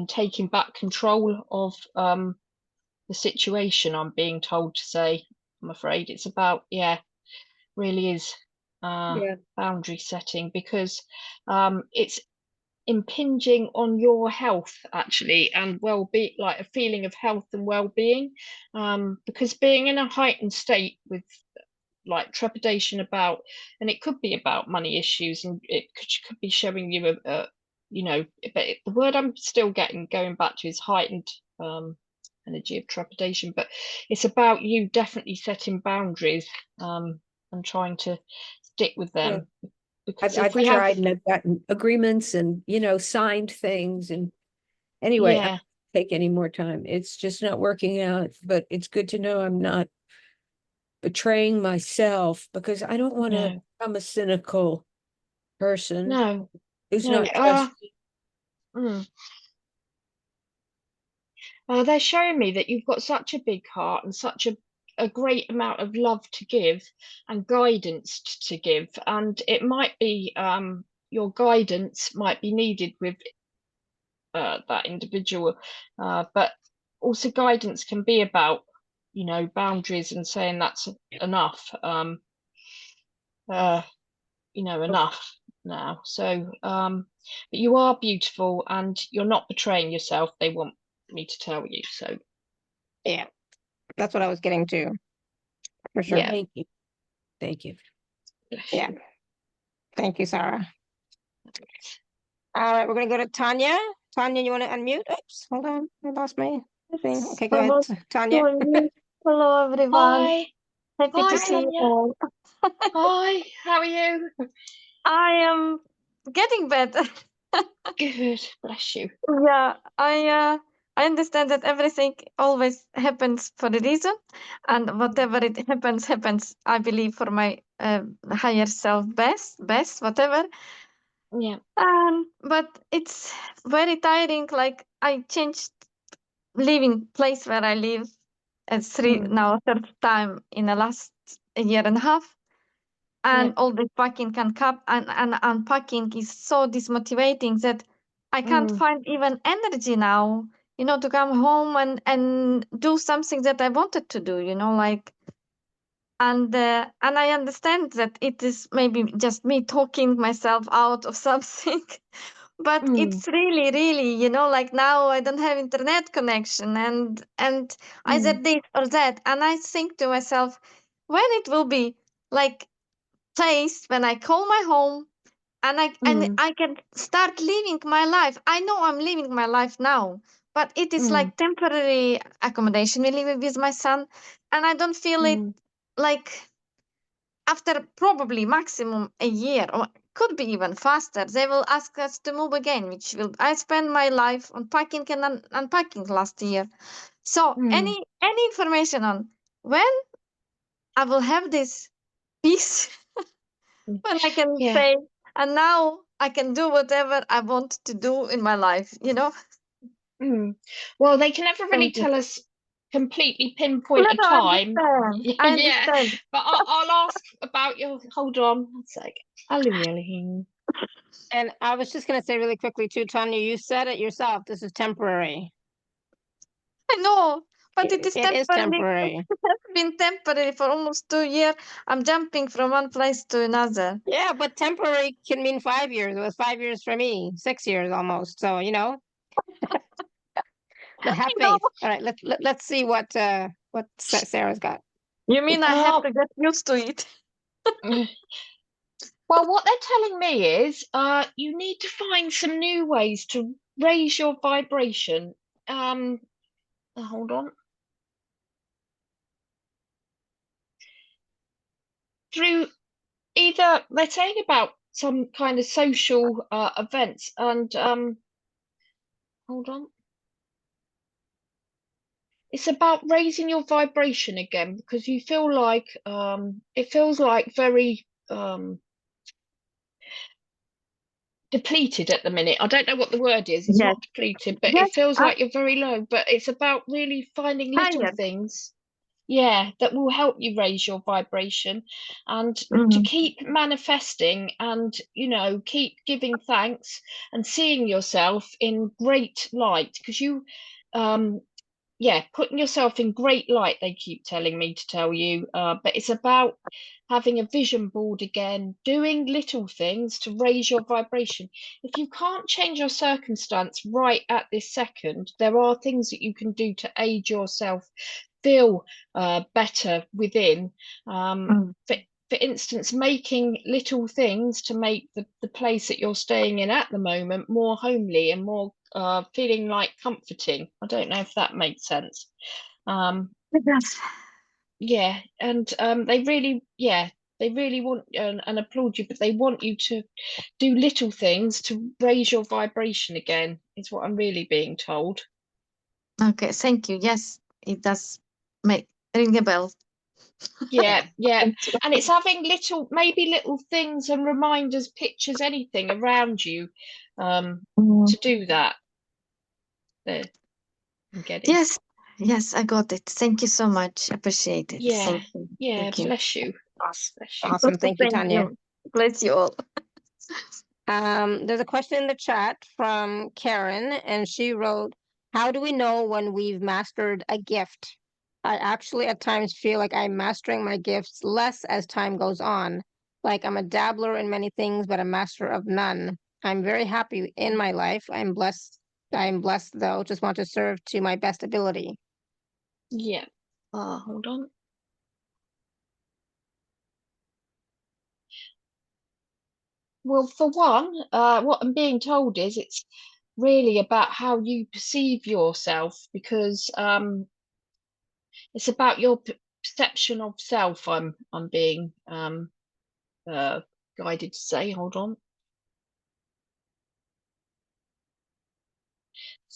taking back control of the situation, I'm being told to say. I'm afraid it's about, yeah, really is boundary setting, because it's impinging on your health actually, and well-being, like a feeling of health and well-being, because being in a heightened state with like trepidation about, and it could be about money issues, and it could be showing you a you know, but the word I'm still going back to is heightened energy of trepidation. But it's about you definitely setting boundaries and trying to stick with them. Because I've tried and I've gotten agreements and, you know, signed things. And anyway, I don't take any more time. It's just not working out. But it's good to know I'm not betraying myself, because I don't want to become a cynical person who's not trusting. They're showing me that you've got such a big heart and such a great amount of love to give and guidance to give, and it might be your guidance might be needed with that individual, but also guidance can be about, you know, boundaries and saying that's enough, you know, enough now. So but you are beautiful and you're not betraying yourself, they want me to tell you. So yeah, that's what I was getting to, for sure. Yeah. Thank you. Yeah. Thank you, Sarah. All right, we're going to go to Tanya. Tanya, you want to unmute? Oops, hold on. I lost my thing. Okay, go ahead, Tanya. Hello, everyone. Hi. Happy Hi, to see you Tanya. all. Hi, how are you? I am getting better. Good, bless you. Yeah, I understand that everything always happens for a reason, and whatever it happens, I believe, for my higher self best, whatever. Yeah. But it's very tiring. Like, I changed living place where I live as third time in the last year and a half. And all the packing and unpacking is so dismotivating that I can't find even energy now, you know, to come home and do something that I wanted to do, you know, like. And I understand that it is maybe just me talking myself out of something, but it's really, really, you know, like now I don't have internet connection, and either this or that, and I think to myself, when it will be like place when I call my home and I can start living my life. I know I'm living my life now, but it is like temporary accommodation. We live with my son, and I don't feel it like after probably maximum a year, or could be even faster, they will ask us to move again, which will I spend my life on packing and unpacking last year. So any information on when I will have this peace when I can Yeah. say, and now I can do whatever I want to do in my life, you know? Well, they can never really Thank you. tell us completely pinpoint a No, I time. understand. I Yeah, understand. but I'll ask about your. Hold on, one sec. And I was just going to say really quickly too, Tanya, you said it yourself. This is temporary. I know, but it is It is temporary. It has been temporary for almost 2 years. I'm jumping from one place to another. Yeah, but temporary can mean 5 years. It was 5 years for me, 6 years almost. So, you know, but have I know. faith. All right, let's see what Sarah's got. You mean I have Oh, to get used to it? well, what they're telling me is, you need to find some new ways to raise your vibration. Hold on. Through either they're saying about some kind of social events, and hold on. It's about raising your vibration again, because you feel like it feels like very depleted at the minute. I don't know what the word is. It's Yes. not depleted, but Yes, it feels like you're very low. But it's about really finding little tired. things, yeah, that will help you raise your vibration, and to keep manifesting, and keep giving thanks and seeing yourself in great light, because you putting yourself in great light, they keep telling me to tell you, but it's about having a vision board again, doing little things to raise your vibration. If you can't change your circumstance right at this second, there are things that you can do to aid yourself feel better within. For instance, making little things to make the place that you're staying in at the moment more homely and more feeling like comforting. I don't know if that makes sense. Yes. Yeah, and they really want and applaud you, but they want you to do little things to raise your vibration again, is what I'm really being told. Okay, thank you. Yes, it does ring a bell. Yeah, and it's having maybe little things and reminders, pictures, anything around you to do that. There, I'm getting. Yes, I got it. Thank you so much. Appreciate it. Yeah, Thank you. yeah, Thank you. bless you. Bless you. Awesome. Thank you, Tanya. Bless you all. There's a question in the chat from Karen, and she wrote, "How do we know when we've mastered a gift? I actually at times feel like I'm mastering my gifts less as time goes on. Like I'm a dabbler in many things, but a master of none. I'm very happy in my life. I'm blessed. Though. Just want to serve to my best ability." Yeah. Hold on. Well, for one, what I'm being told is it's really about how you perceive yourself, because it's about your perception of self. I'm being guided to say. Hold on.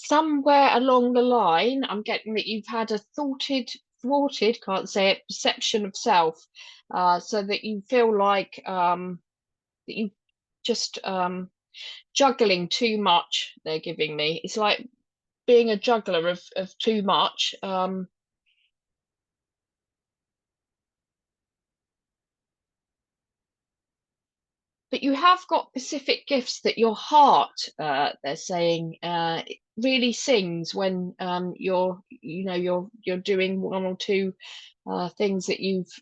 Somewhere along the line, I'm getting that you've had a thwarted, can't say it, perception of self, so that you feel like that you just juggling too much. They're giving me, it's like being a juggler of too much. But you have got specific gifts that your heart, they're saying, really sings when you're doing one or two things that you've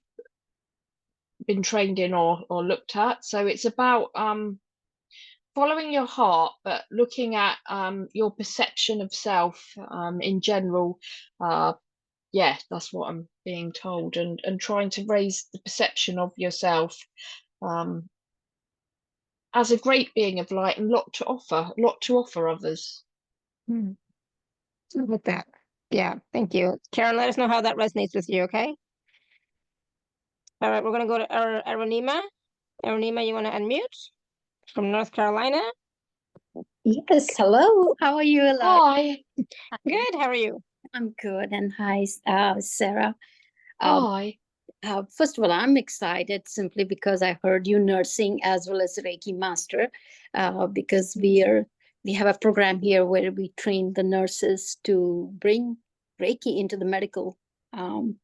been trained in or looked at. So it's about following your heart, but looking at your perception of self in general. Yeah, that's what I'm being told, and trying to raise the perception of yourself as a great being of light and lot to offer others. With that. Yeah, thank you. Karen, let us know how that resonates with you, okay? All right, we're going to go to Aronima. Aronima, you want to unmute from North Carolina? Yes, hello. How are you, Eli? Hi. Good, how are you? I'm good. And hi, Sarah. Hi. first of all, I'm excited simply because I heard you nursing as well as Reiki master, because we have a program here where we train the nurses to bring Reiki into the medical kind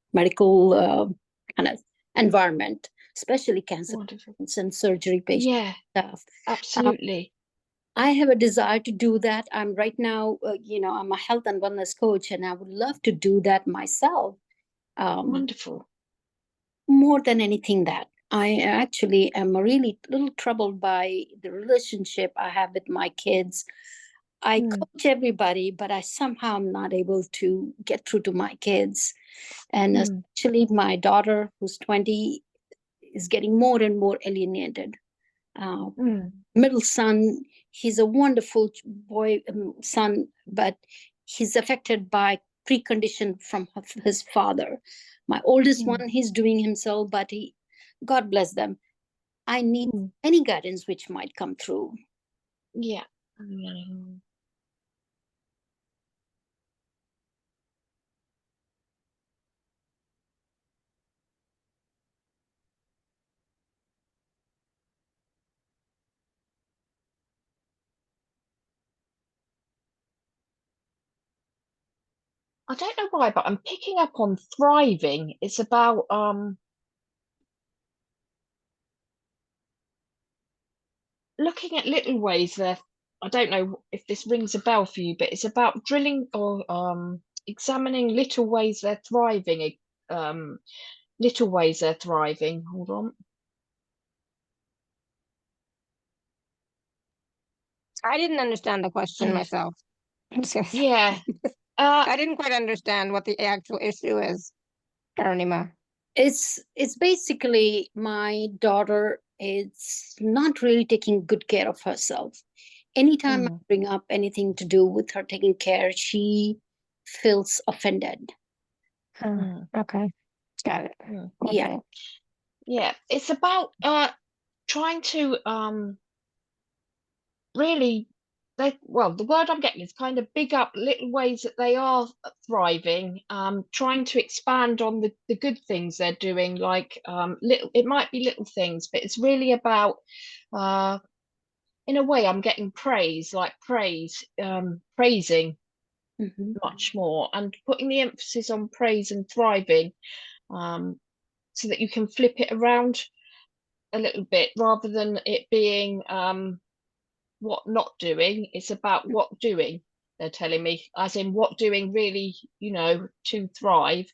of environment, especially cancer Wonderful. patients and surgery patients. Yeah, Stuff. absolutely. I have a desire to do that. I'm right now, I'm a health and wellness coach, and I would love to do that myself. Wonderful. More than anything, that I actually am really a little troubled by the relationship I have with my kids. I coach everybody, but I somehow am not able to get through to my kids. And especially my daughter, who's 20, is getting more and more alienated. Middle son, he's a wonderful boy, son, but he's affected by precondition from his father. My oldest one, he's doing himself, but God bless them. I need any guidance which might come through. Yeah. I don't know why, but I'm picking up on thriving. It's about looking at little ways there. I don't know if this rings a bell for you, but it's about drilling or examining little ways they're thriving. Little ways they're thriving. Hold on. I didn't understand the question myself. Yeah. I didn't quite understand what the actual issue is, Arunima. It's basically my daughter is not really taking good care of herself. Anytime I bring up anything to do with her taking care, she feels offended. Okay, got it. Yeah. Yeah, it's about trying to really, the word I'm getting is kind of big up little ways that they are thriving, trying to expand on the good things they're doing, like it might be little things, but it's really about in a way I'm getting praise, praising much more, and putting the emphasis on praise and thriving, so that you can flip it around a little bit, rather than it being what not doing. It's about what doing, they're telling me, as in what doing really, to thrive,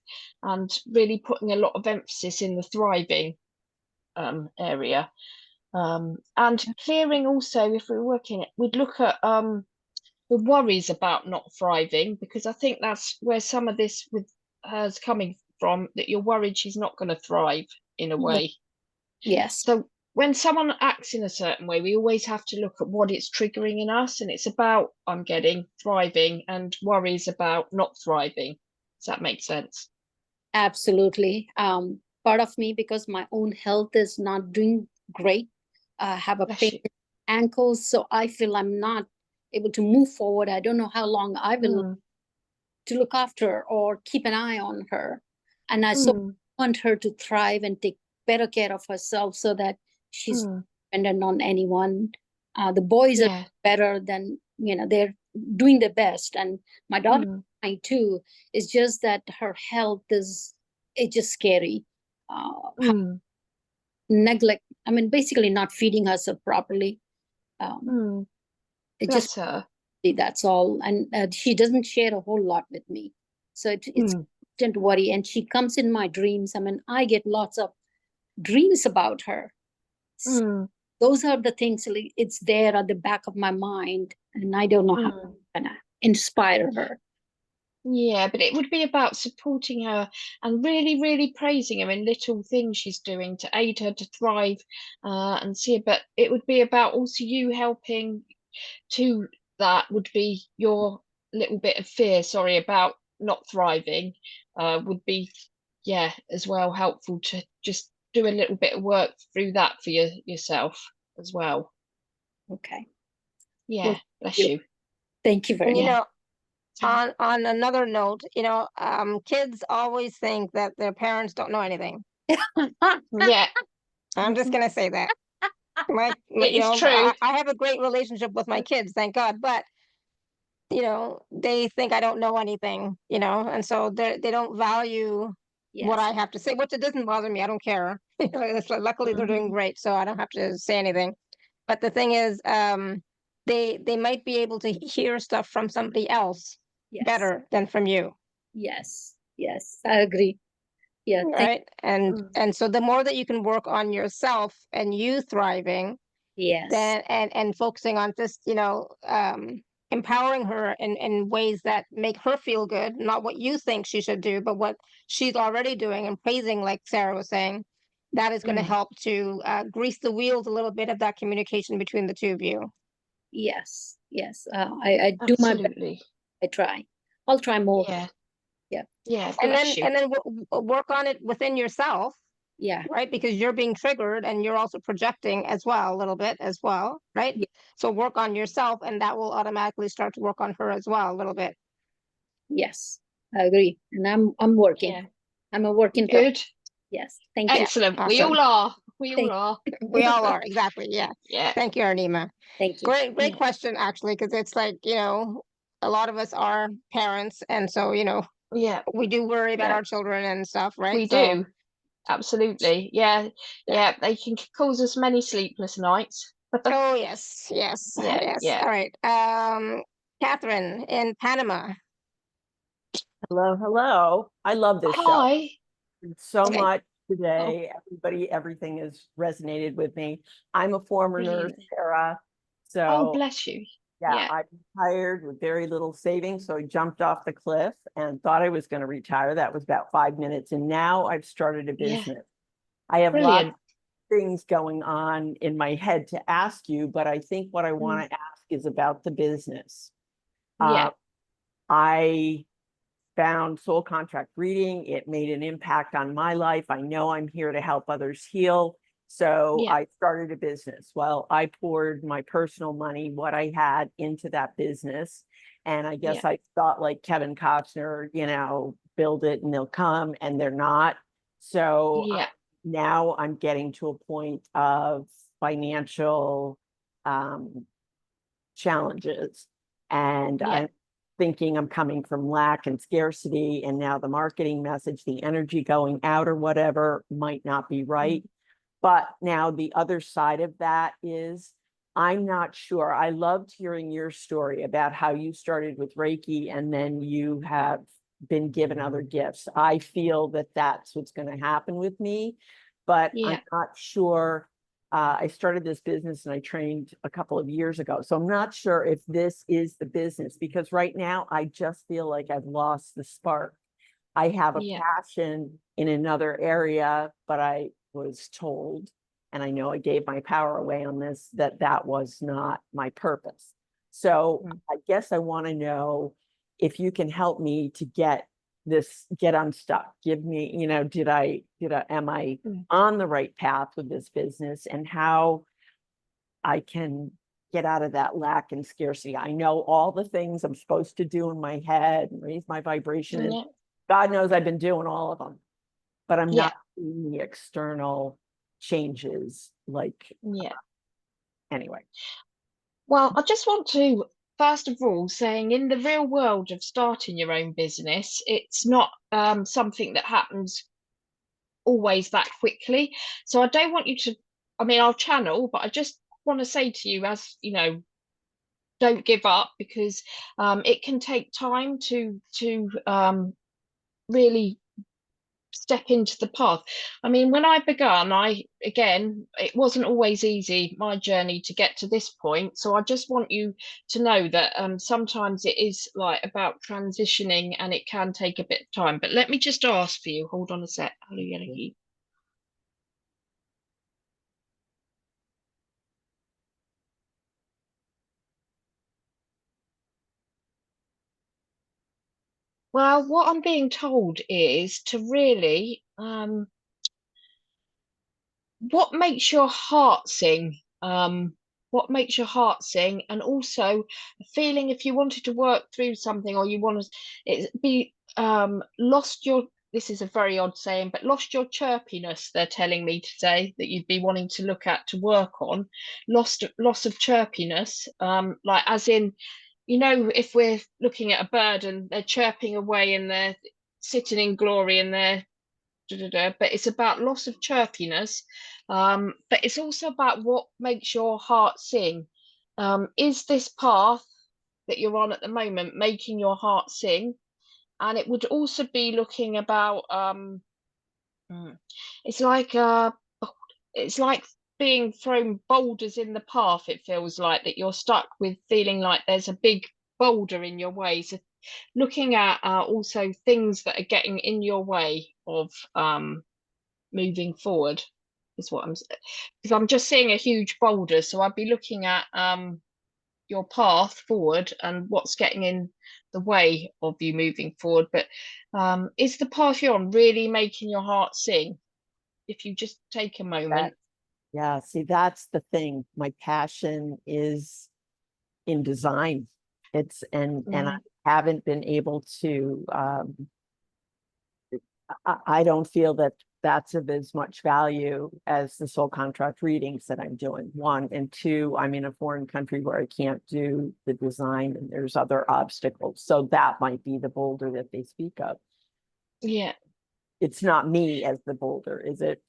and really putting a lot of emphasis in the thriving area, and clearing also, if we're working it, we'd look at the worries about not thriving, because I think that's where some of this with her's coming from, that you're worried she's not going to thrive in a way. Yes. So when someone acts in a certain way, we always have to look at what it's triggering in us, and it's about, I'm getting thriving, and worries about not thriving. Does that make sense? Absolutely. Part of me, because my own health is not doing great, have a pain in ankles, so I feel I'm not able to move forward. I don't know how long I will to look after or keep an eye on her, and I so want her to thrive and take better care of herself, so that she's dependent on anyone. The boys are better than, they're doing their best, and my daughter too. It's just that her health it's just scary. Neglect, basically not feeding herself properly. It just her. That's all, and she doesn't share a whole lot with me, so it's constant worry. And she comes in my dreams. I get lots of dreams about her. So those are the things, it's there at the back of my mind, and I don't know how to inspire her. Yeah, but it would be about supporting her and really, really praising her in little things she's doing to aid her to thrive, and see. But it would be about also you helping to, that would be your little bit of fear, about not thriving, would be, as well, helpful to just do a little bit of work through that for yourself as well. Okay. Yeah, well, bless you. Thank you very much. On another note, kids always think that their parents don't know anything. Yeah, I'm just gonna say that. it You is know, true. I have a great relationship with my kids, thank God, but you know, they think I don't know anything, you know, and so they don't value what I Yes. have to say, which it doesn't bother me. I don't care. You know, luckily they're doing Mhm. great, so I don't have to say anything. But the thing is, they might be able to hear stuff from somebody else Yes. better than from you, Yes. Yes. I agree. Yeah. Thank. right? And Mm. and so the more that you can work on yourself and you thriving, Yes. then and focusing on just, you know, empowering her in ways that make her feel good, not what you think she should do, but what she's already doing, and praising, like Sarah was saying, that is going to Mm. help to grease the wheels a little bit of that communication between the two of you. Yes. Yes. I do my best. Absolutely. I try. I'll try more. Yeah. Yeah. Yeah, And bless you. then work on it within yourself, Yeah. right? Because you're being triggered and you're also projecting as well, a little bit as well, right? Yeah. So work on yourself, and that will automatically start to work on her as well, a little bit. Yes. I agree. And I'm working. Yeah. I'm a work in progress. Good. Yes. Thank you. Excellent. We Awesome. all are. We all Thank are. We all are, exactly. Yeah. Yeah. Thank you, Arnima. Thank you. Great question, actually, because it's like, you know, a lot of us are parents, and so, you know, Yeah. we do worry about Yeah. our children and stuff, right? We So, do. Absolutely. Yeah. yeah. Yeah. They can cause us many sleepless nights. Oh, yes, yes, Yeah. yes. Yeah. All right. Catherine in Panama. Hello, hello. I love this show Hi. so Okay. much Oh, today. Everything has resonated with me. I'm a former nurse, brilliant. Sarah. Oh, So bless you. yeah, Yeah. I retired with very little savings. So I jumped off the cliff and thought I was going to retire. That was about 5 minutes. And now I've started a Yeah. business. I have lots Brilliant. of things going on in my head to ask you, but I think what I want to ask is about the business. Yeah. I found soul contract reading. It made an impact on my life. I know I'm here to help others heal. So Yeah. I started a business. Well, I poured my personal money, what I had, into that business. And I guess Yeah. I thought, like Kevin Costner, you know, build it and they'll come, and they're not. So Yeah. now I'm getting to a point of financial challenges. And Yeah. I'm thinking I'm coming from lack and scarcity, and now the marketing message, the energy going out or whatever might not be right. But now the other side of that is I'm not sure. I loved hearing your story about how you started with Reiki and then you have been given other gifts. I feel that that's what's going to happen with me, but I'm Yeah. not sure. I started this business and I trained a couple of years ago. So I'm not sure if this is the business, because right now I just feel like I've lost the spark. I have a Yeah. passion in another area, but I was told, and I know I gave my power away on this, that that was not my purpose. So I guess I want to know if you can help me to get unstuck. Give me, you know, am I on the right path with this business, and how I can get out of that lack and scarcity. I know all the things I'm supposed to do in my head and raise my vibration, and Yeah. God knows I've been doing all of them, but I'm Yeah. not seeing the external changes. Like, Yeah. anyway. Well, I just want to, first of all, saying in the real world of starting your own business, it's not something that happens always that quickly. So I don't want you to, I mean, I'll channel, but I just want to say to you, as you know, don't give up, because it can take time to really step into the path. I mean, when I began, it wasn't always easy, my journey to get to this point. So I just want you to know that sometimes it is like about transitioning, and it can take a bit of time. But let me just ask for you. Hold on a sec. Hallelujah. Well, what I'm being told is to really what makes your heart sing, what makes your heart sing, and also a feeling if you wanted to work through something, or you want to be lost your this is a very odd saying, but lost your chirpiness, they're telling me today, that you'd be wanting to look at, to work on. Loss of chirpiness, like as in, you know, if we're looking at a bird and they're chirping away and they're sitting in glory and they're but it's about loss of chirpiness, but it's also about what makes your heart sing. Is this path that you're on at the moment making your heart sing? And it would also be looking about it's like being thrown boulders in the path. It feels like that you're stuck with feeling like there's a big boulder in your way. So looking at also things that are getting in your way of moving forward is what because I'm just seeing a huge boulder. So I'd be looking at your path forward and what's getting in the way of you moving forward. But is the path you're on really making your heart sing? If you just take a moment. Yeah, see, that's the thing. My passion is in design. It's and I haven't been able to I don't feel that that's of as much value as the soul contract readings that I'm doing. One, and two, I'm in a foreign country where I can't do the design and there's other obstacles. So that might be the boulder that they speak of. Yeah. It's not me as the boulder, is it?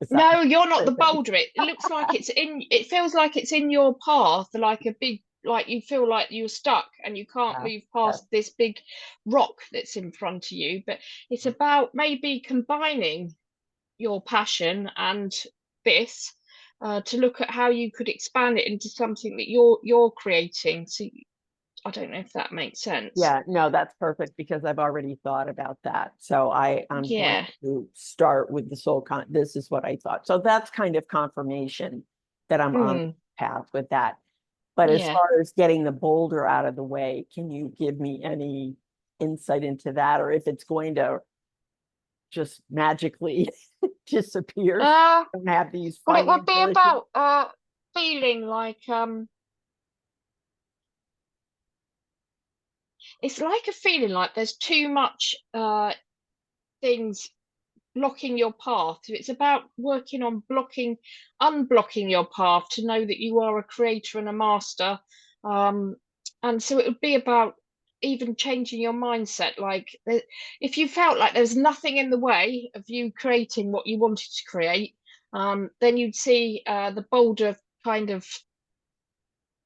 No, you're not the boulder. It looks like it feels like it's in your path, like a big, like you feel like you're stuck and you can't move past this big rock that's in front of you. But it's about maybe combining your passion and this to look at how you could expand it into something that you're creating. So I don't know if that makes sense. Yeah, no, that's perfect because I've already thought about that. So I'm going to start with the soul this is what I thought. So that's kind of confirmation that I'm on the path with that. But as far as getting the boulder out of the way, can you give me any insight into that, or if it's going to just magically disappear and have these well, it would be about feeling like it's like a feeling like there's too much things blocking your path. So it's about working on unblocking your path to know that you are a creator and a master. And so it would be about even changing your mindset. Like if you felt like there's nothing in the way of you creating what you wanted to create, then you'd see the boulder kind of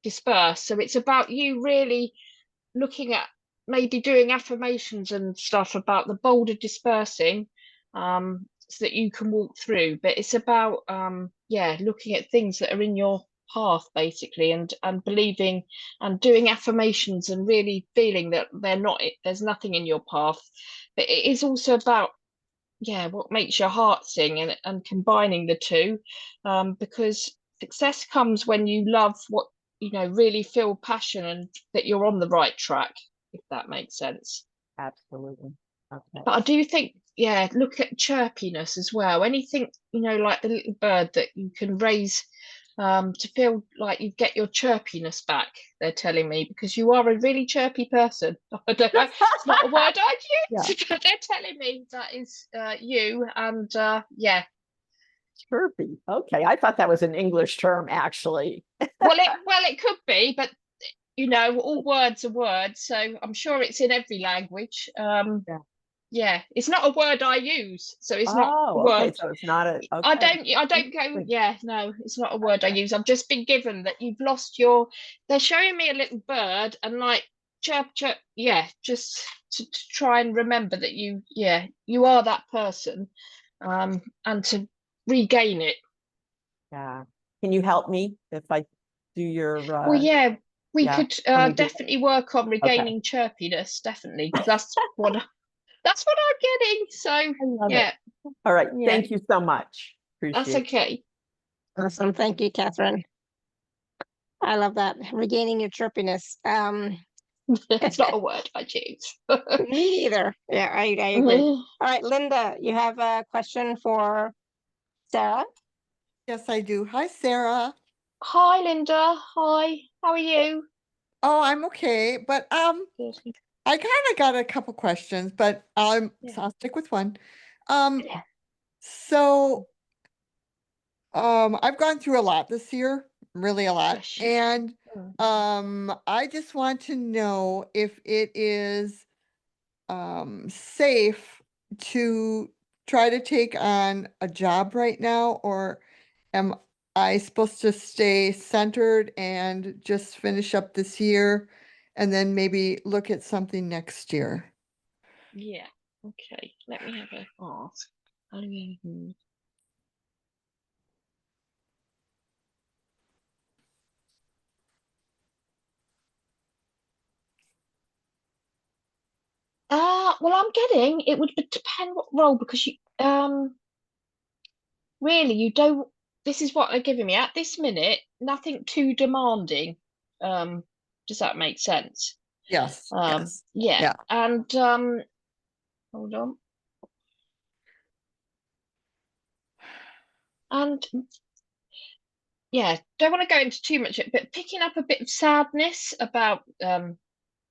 disperse. So it's about you really looking at maybe doing affirmations and stuff about the boulder dispersing, so that you can walk through. But it's about looking at things that are in your path basically, and believing and doing affirmations and really feeling that there's nothing in your path. But it is also about what makes your heart sing, and combining the two, because success comes when you love what really feel passion and that you're on the right track, if that makes sense. Absolutely. Okay. But I do think look at chirpiness as well. Anything like the little bird that you can raise to feel like you get your chirpiness back, they're telling me, because you are a really chirpy person. I don't know, it's not a word I'd use, but they're telling me that is you. And chirpy. Okay, I thought that was an English term actually. well it could be, but all words are words, so I'm sure it's in every language. It's not a word I use, so it's not a word. Okay, so it's not a. Okay. I don't go. No, it's not a word I use. I've just been given that you've lost your. They're showing me a little bird and like chirp chirp. Just to try and remember that you are that person, and to regain it. Yeah. Can you help me if I do your? Well, we could definitely work on regaining chirpiness, definitely, because that's what I'm getting. So it. All right. Thank you so much. Appreciate that's okay. Awesome. Thank you, Catherine. I love that. Regaining your chirpiness. It's not a word I choose. Me either. Yeah, I agree. All right, Linda, you have a question for Sarah? Yes, I do. Hi, Sarah. Hi, Linda. Hi. How are you? Oh, I'm okay. But I kind of got a couple questions, but so I'll stick with one. So I've gone through a lot this year, really a lot. Bless you. And I just want to know if it is safe to try to take on a job right now, or am I supposed to stay centered and just finish up this year and then maybe look at something next year? Yeah. Okay. Let me have a ask. Well, I'm getting it would depend what role, because you really you don't. This is what they're giving me at this minute. Nothing too demanding. Does that make sense? Yes. Yes. Yeah. Yeah. And hold on. And yeah, don't want to go into too much, but picking up a bit of sadness about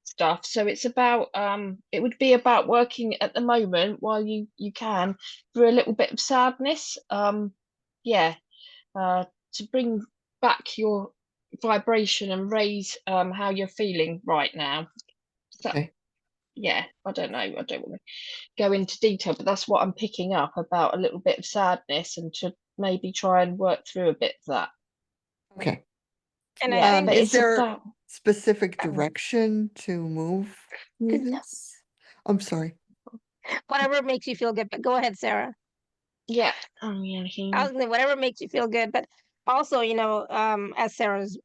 stuff. So it's about it would be about working at the moment while you can through a little bit of sadness. Yeah, to bring back your vibration and raise how you're feeling right now. So, Okay. yeah, I don't know. I don't want to go into detail, but that's what I'm picking up about, a little bit of sadness, and to maybe try and work through a bit of that. Okay. And Yeah, I think but Is it's there about specific direction to move through this? I'm sorry. whatever makes you feel good. But go ahead, Sarah. yeah. I was gonna say whatever makes you feel good, but also, as Sarah's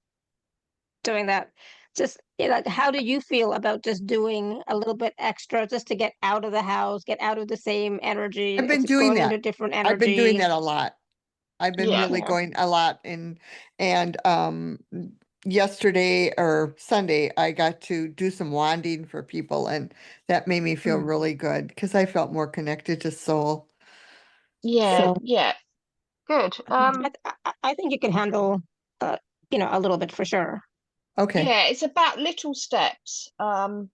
doing that, just like, how do you feel about just doing a little bit extra just to get out of the house, get out of the same energy, I've been doing going into that. different I've been doing energy? that a lot. I've been Yeah. really Yeah. going a lot and yesterday or Sunday I got to do some wanding for people, and that made me feel really good because I felt more connected to soul. Yeah, So yeah. Good. I think you can handle, a little bit for sure. okay. Yeah, it's about little steps. Okay.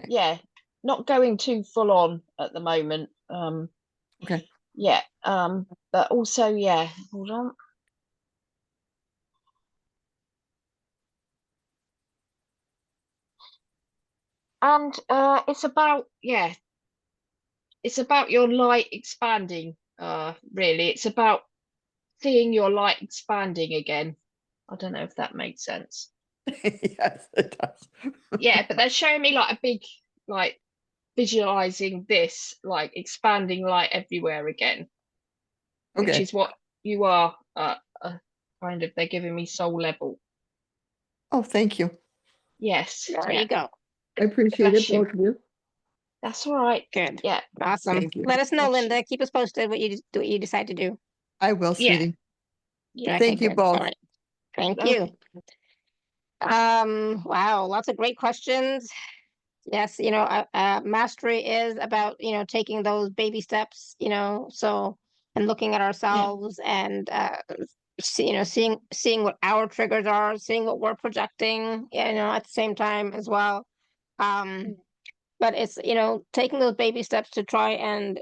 Yeah, not going too full on at the moment. Okay. Yeah. But also, yeah, hold on. And it's about, yeah, it's about your light expanding. Really, it's about seeing your light expanding again. I don't know if that makes sense. Yes, it does. Yeah, but they're showing me like a big, like, visualizing this, like expanding light everywhere again, which Okay. is what you are. Kind of, they're giving me soul level. Oh, thank you. Yes. There Yeah. you go. I appreciate Bless it, you. both of you. That's all right. Good. Yeah. Awesome. Thank you. Let us know, Bless you. Linda. Keep us posted what you decide to do. I will, Yeah. sweetie. Yeah. Okay, Thank you good. All both. right. Thank Okay. you. Wow, lots of great questions. Yes, mastery is about, taking those baby steps, and looking at ourselves and seeing what our triggers are, seeing what we're projecting, at the same time as well. Um, but it's, taking those baby steps to try and,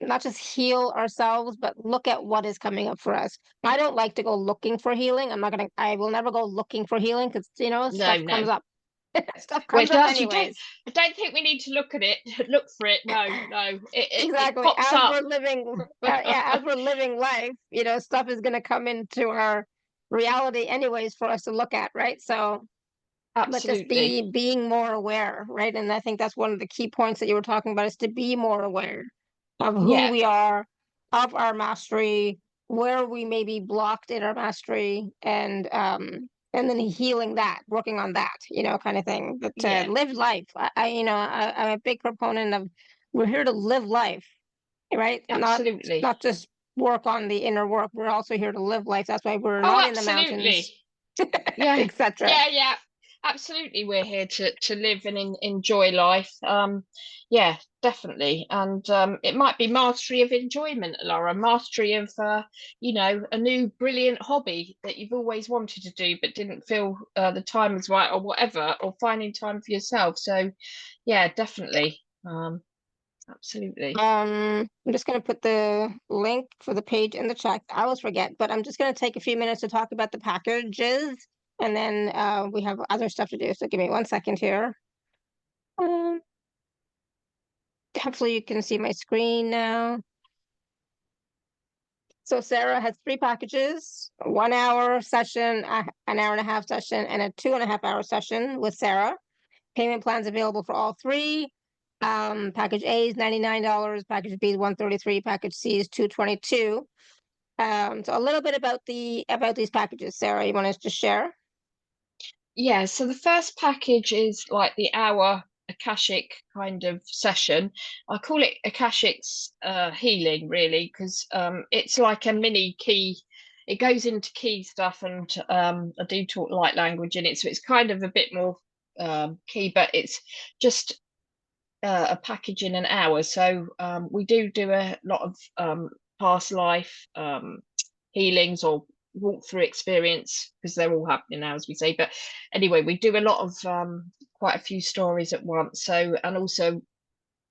not just heal ourselves, but look at what is coming up for us. I don't like to go looking for healing. I will never go looking for healing because, stuff No. comes up. Stuff Well, comes it up does. anyways. I don't think we need to look at it. Look for it. No. It Exactly. pops As up. we're living, as we're living life, stuff is going to come into our reality anyways for us to look at, right? So, but just Absolutely. being more aware, right? And I think that's one of the key points that you were talking about, is to be more aware of who Yeah. we are, of our mastery, where we may be blocked in our mastery, and then healing that, working on that, kind of thing. But to Yeah. live life, I'm a big proponent of, we're here to live life, right? Absolutely. Not just work on the inner work. We're also here to live life. That's why we're Oh, not in the absolutely. mountains, Yeah. etc. Yeah. absolutely, we're here to live and enjoy life. Yeah, definitely. And it might be mastery of enjoyment, Laura, mastery of you know, a new brilliant hobby that you've always wanted to do but didn't feel the time was right, or whatever, or finding time for yourself. So yeah, definitely. Absolutely. I'm just going to put the link for the page in the chat. I always forget, but I'm just going to take a few minutes to talk about the packages, and then we have other stuff to do. So give me 1 second here. Hopefully you can see my screen now. So Sarah has 3 packages: a 1 hour session, an hour and a half session, and a 2.5 hour session with Sarah. Payment plans available for all 3. Package A is $99, package B is $133, package C is $222. So a little bit about these packages. Sarah, you want us to share? Yeah, so the first package is like the hour Akashic kind of session. I call it Akashic's healing, really, because it's like a mini key. It goes into key stuff, and I do talk light language in it, so it's kind of a bit more key, but it's just a package in an hour. So we do a lot of past life healings or walk through experience, because they're all happening now, as we say. But anyway, we do a lot of quite a few stories at once. So, and also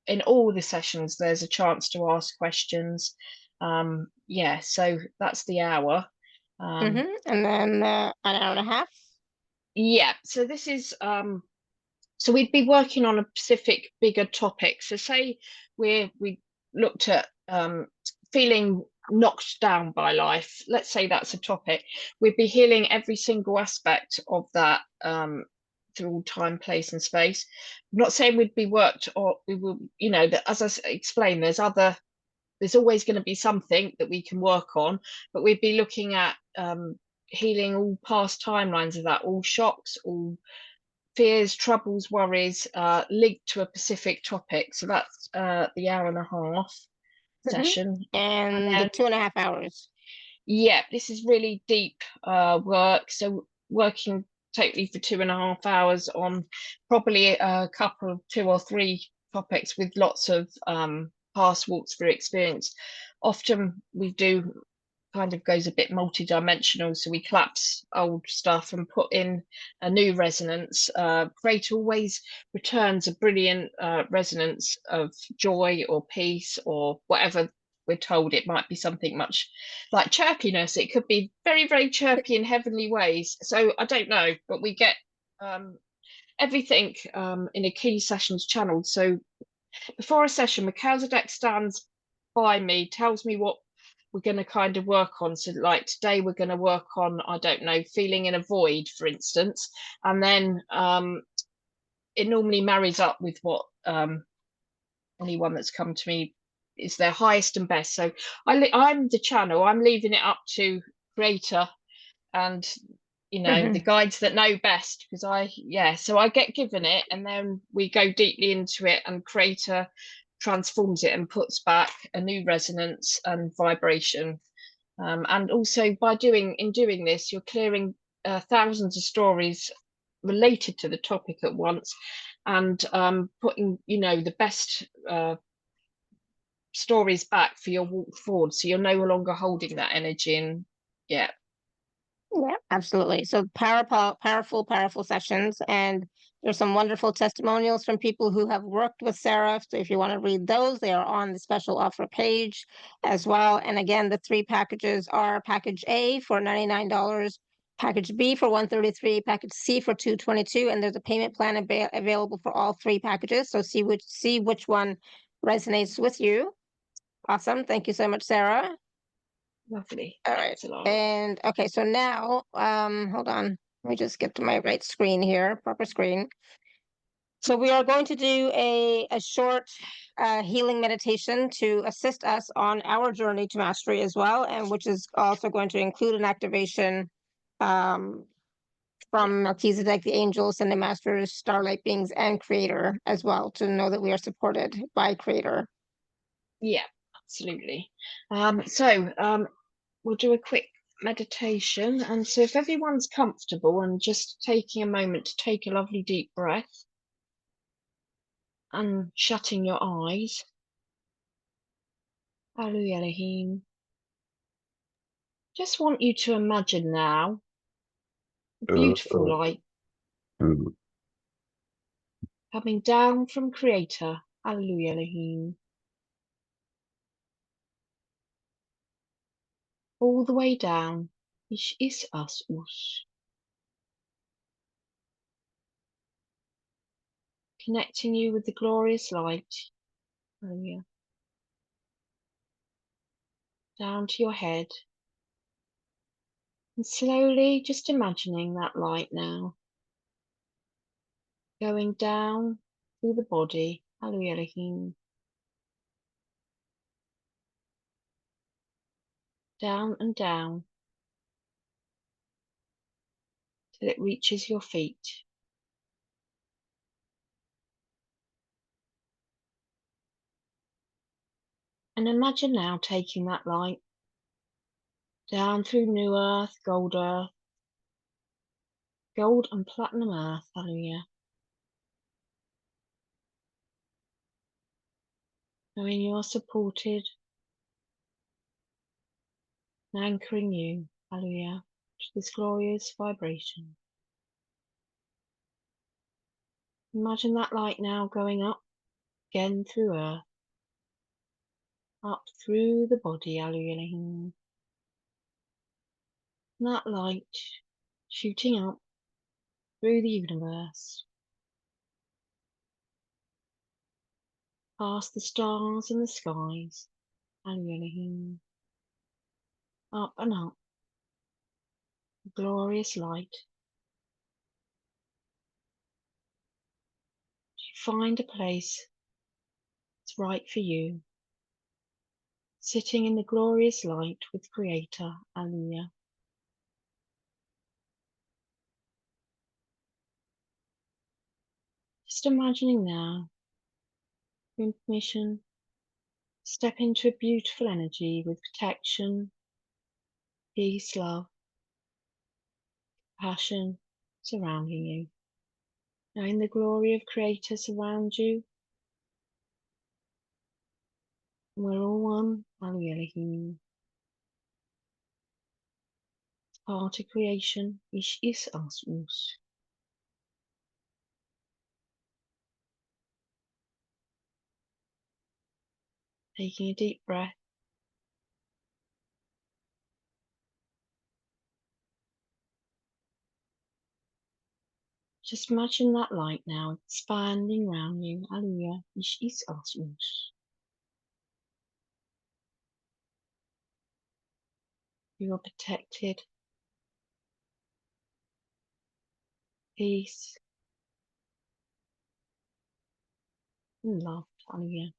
in all the sessions there's a chance to ask questions. Yeah, so that's the hour. And then an hour and a half. Yeah, so this is so we'd be working on a specific bigger topic. So say we looked at feeling knocked down by life. Let's say that's a topic. We'd be healing every single aspect of that through time, place, and space. I'm not saying we'd be worked, or we will, you know, that, as I explained, there's always going to be something that we can work on, but we'd be looking at healing all past timelines of that, all shocks, all fears, troubles, worries, linked to a specific topic. So that's the hour and a half session. And the 2.5 hours. Yeah, this is really deep work. So working totally for 2.5 hours on probably a couple of 2 or 3 topics with lots of past walks through experience. Often we do kind of goes a bit multi-dimensional, so we collapse old stuff and put in a new resonance. Creator always returns a brilliant resonance of joy or peace or whatever we're told. It might be something much like chirpiness. It could be very, very chirpy in heavenly ways. So I don't know, but we get everything in a key sessions channeled. So before a session, Melchizedek stands by me, tells me what we're going to kind of work on. So like today we're going to work on, I don't know, feeling in a void, for instance, and then it normally marries up with what anyone that's come to me is their highest and best. So I'm the channel. I'm leaving it up to Creator and, you know, the guides that know best, because so I get given it, and then we go deeply into it, and Creator transforms it and puts back a new resonance and vibration. And also by doing this, you're clearing thousands of stories related to the topic at once, and putting, you know, the best stories back for your walk forward, so you're no longer holding that energy. And yeah, Absolutely. So powerful sessions, and there's some wonderful testimonials from people who have worked with Sarah. So if you want to read those, they are on the special offer page as well. And again, the 3 packages are package A for $99, package B for $133, package C for $222, and there's a payment plan available for all 3 packages. So see which one resonates with you. Awesome. Thank you so much, Sarah. lovely. All right. And okay, so now, hold on. Let me just get to my right screen here, proper screen. So we are going to do a short healing meditation to assist us on our journey to mastery as well, and which is also going to include an activation from Melchizedek, the angels, and the masters, starlight beings, and Creator as well, to know that we are supported by Creator. Yeah, absolutely. So we'll do a quick meditation. And so if everyone's comfortable and just taking a moment to take a lovely deep breath and shutting your eyes. Alu Elohim. Just want you to imagine now a beautiful light coming down from Creator. Alu Elohim. All the way down. Ish is us us. Connecting you with the glorious light. Hallelujah. Down to your head. And slowly just imagining that light now. Going down through the body. Hallelujah. Elohim. Down and down. Till it reaches your feet. And imagine now taking that light down through new earth, gold and platinum earth. Hallelujah. Knowing you're supported, and anchoring you, hallelujah, to this glorious vibration. Imagine that light now going up again through earth, up through the body, hallelujah. And that light shooting up through the universe, past the stars and the skies, hallelujah. Up and up, glorious light. To find a place that's right for you, sitting in the glorious light with Creator, hallelujah. Just imagining now, with permission, step into a beautiful energy with protection, peace, love, passion surrounding you. Knowing the glory of Creator surround you. And we're all one, hallelujah. Part of creation, ish is us us. Taking a deep breath. Just imagine that light now expanding around you. Hallelujah. Ish is us us. You are protected. Peace. And love. Hallelujah.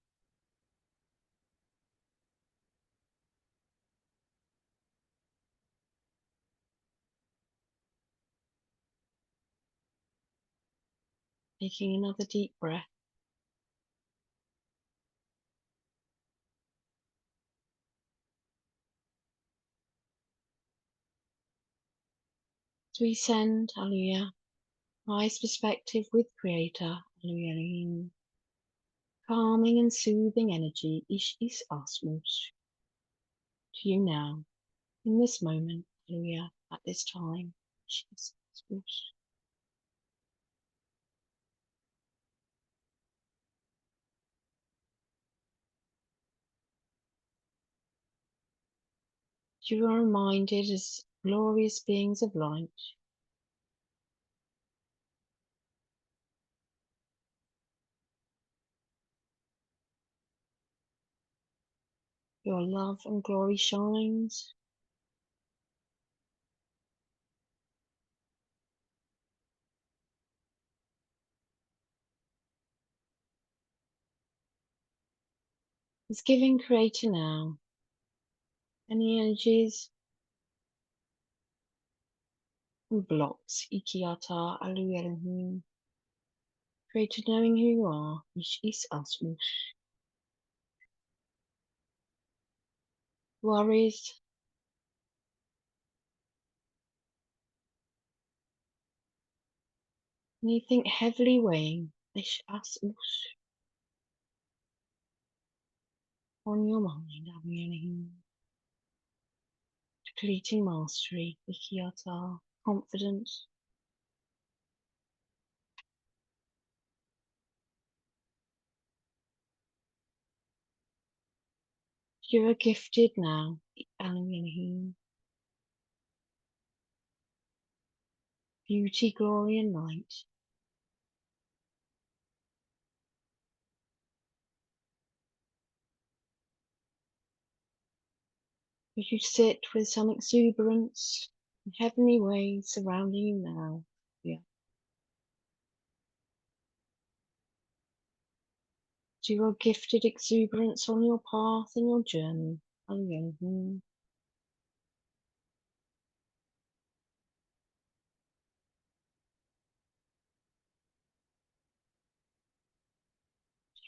Taking another deep breath. As we send, hallelujah, highest perspective with Creator, hallelujah, calming and soothing energy, ish is us us, to you now, in this moment, hallelujah, at this time, ish is us us. You are reminded as glorious beings of light, your love and glory shines. It's giving Creator now any energies and blocks, ikiata, alu Elohim. Creator knowing who you are, ish is us us. Worries, Anything heavily weighing ish us on your mind, depleting mastery, Ikhyata, confidence. You are gifted now, beauty, glory, and light. As you sit with some exuberance and heavenly ways surrounding you now. Yeah. You are gifted exuberance on your path and your journey.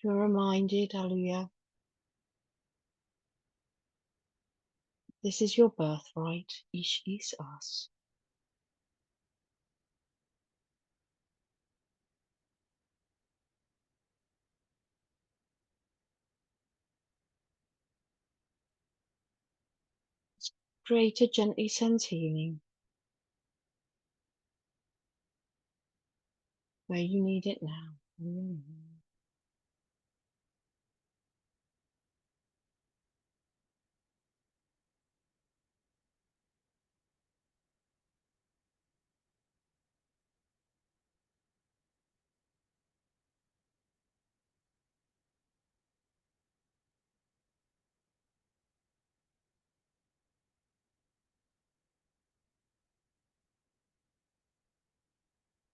You are reminded, Hallelujah, this is your birthright. Ish is us. Creator gently sends healing where you need it now.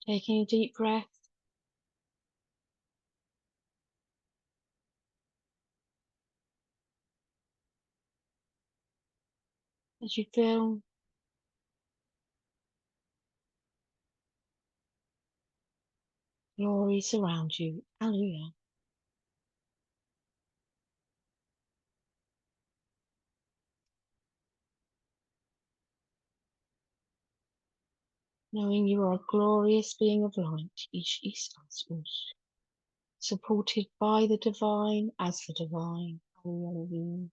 Taking a deep breath. As you feel glory surround you. Hallelujah. Knowing you are a glorious being of light. Ish is us. Supported by the divine as the divine. Hallelujah.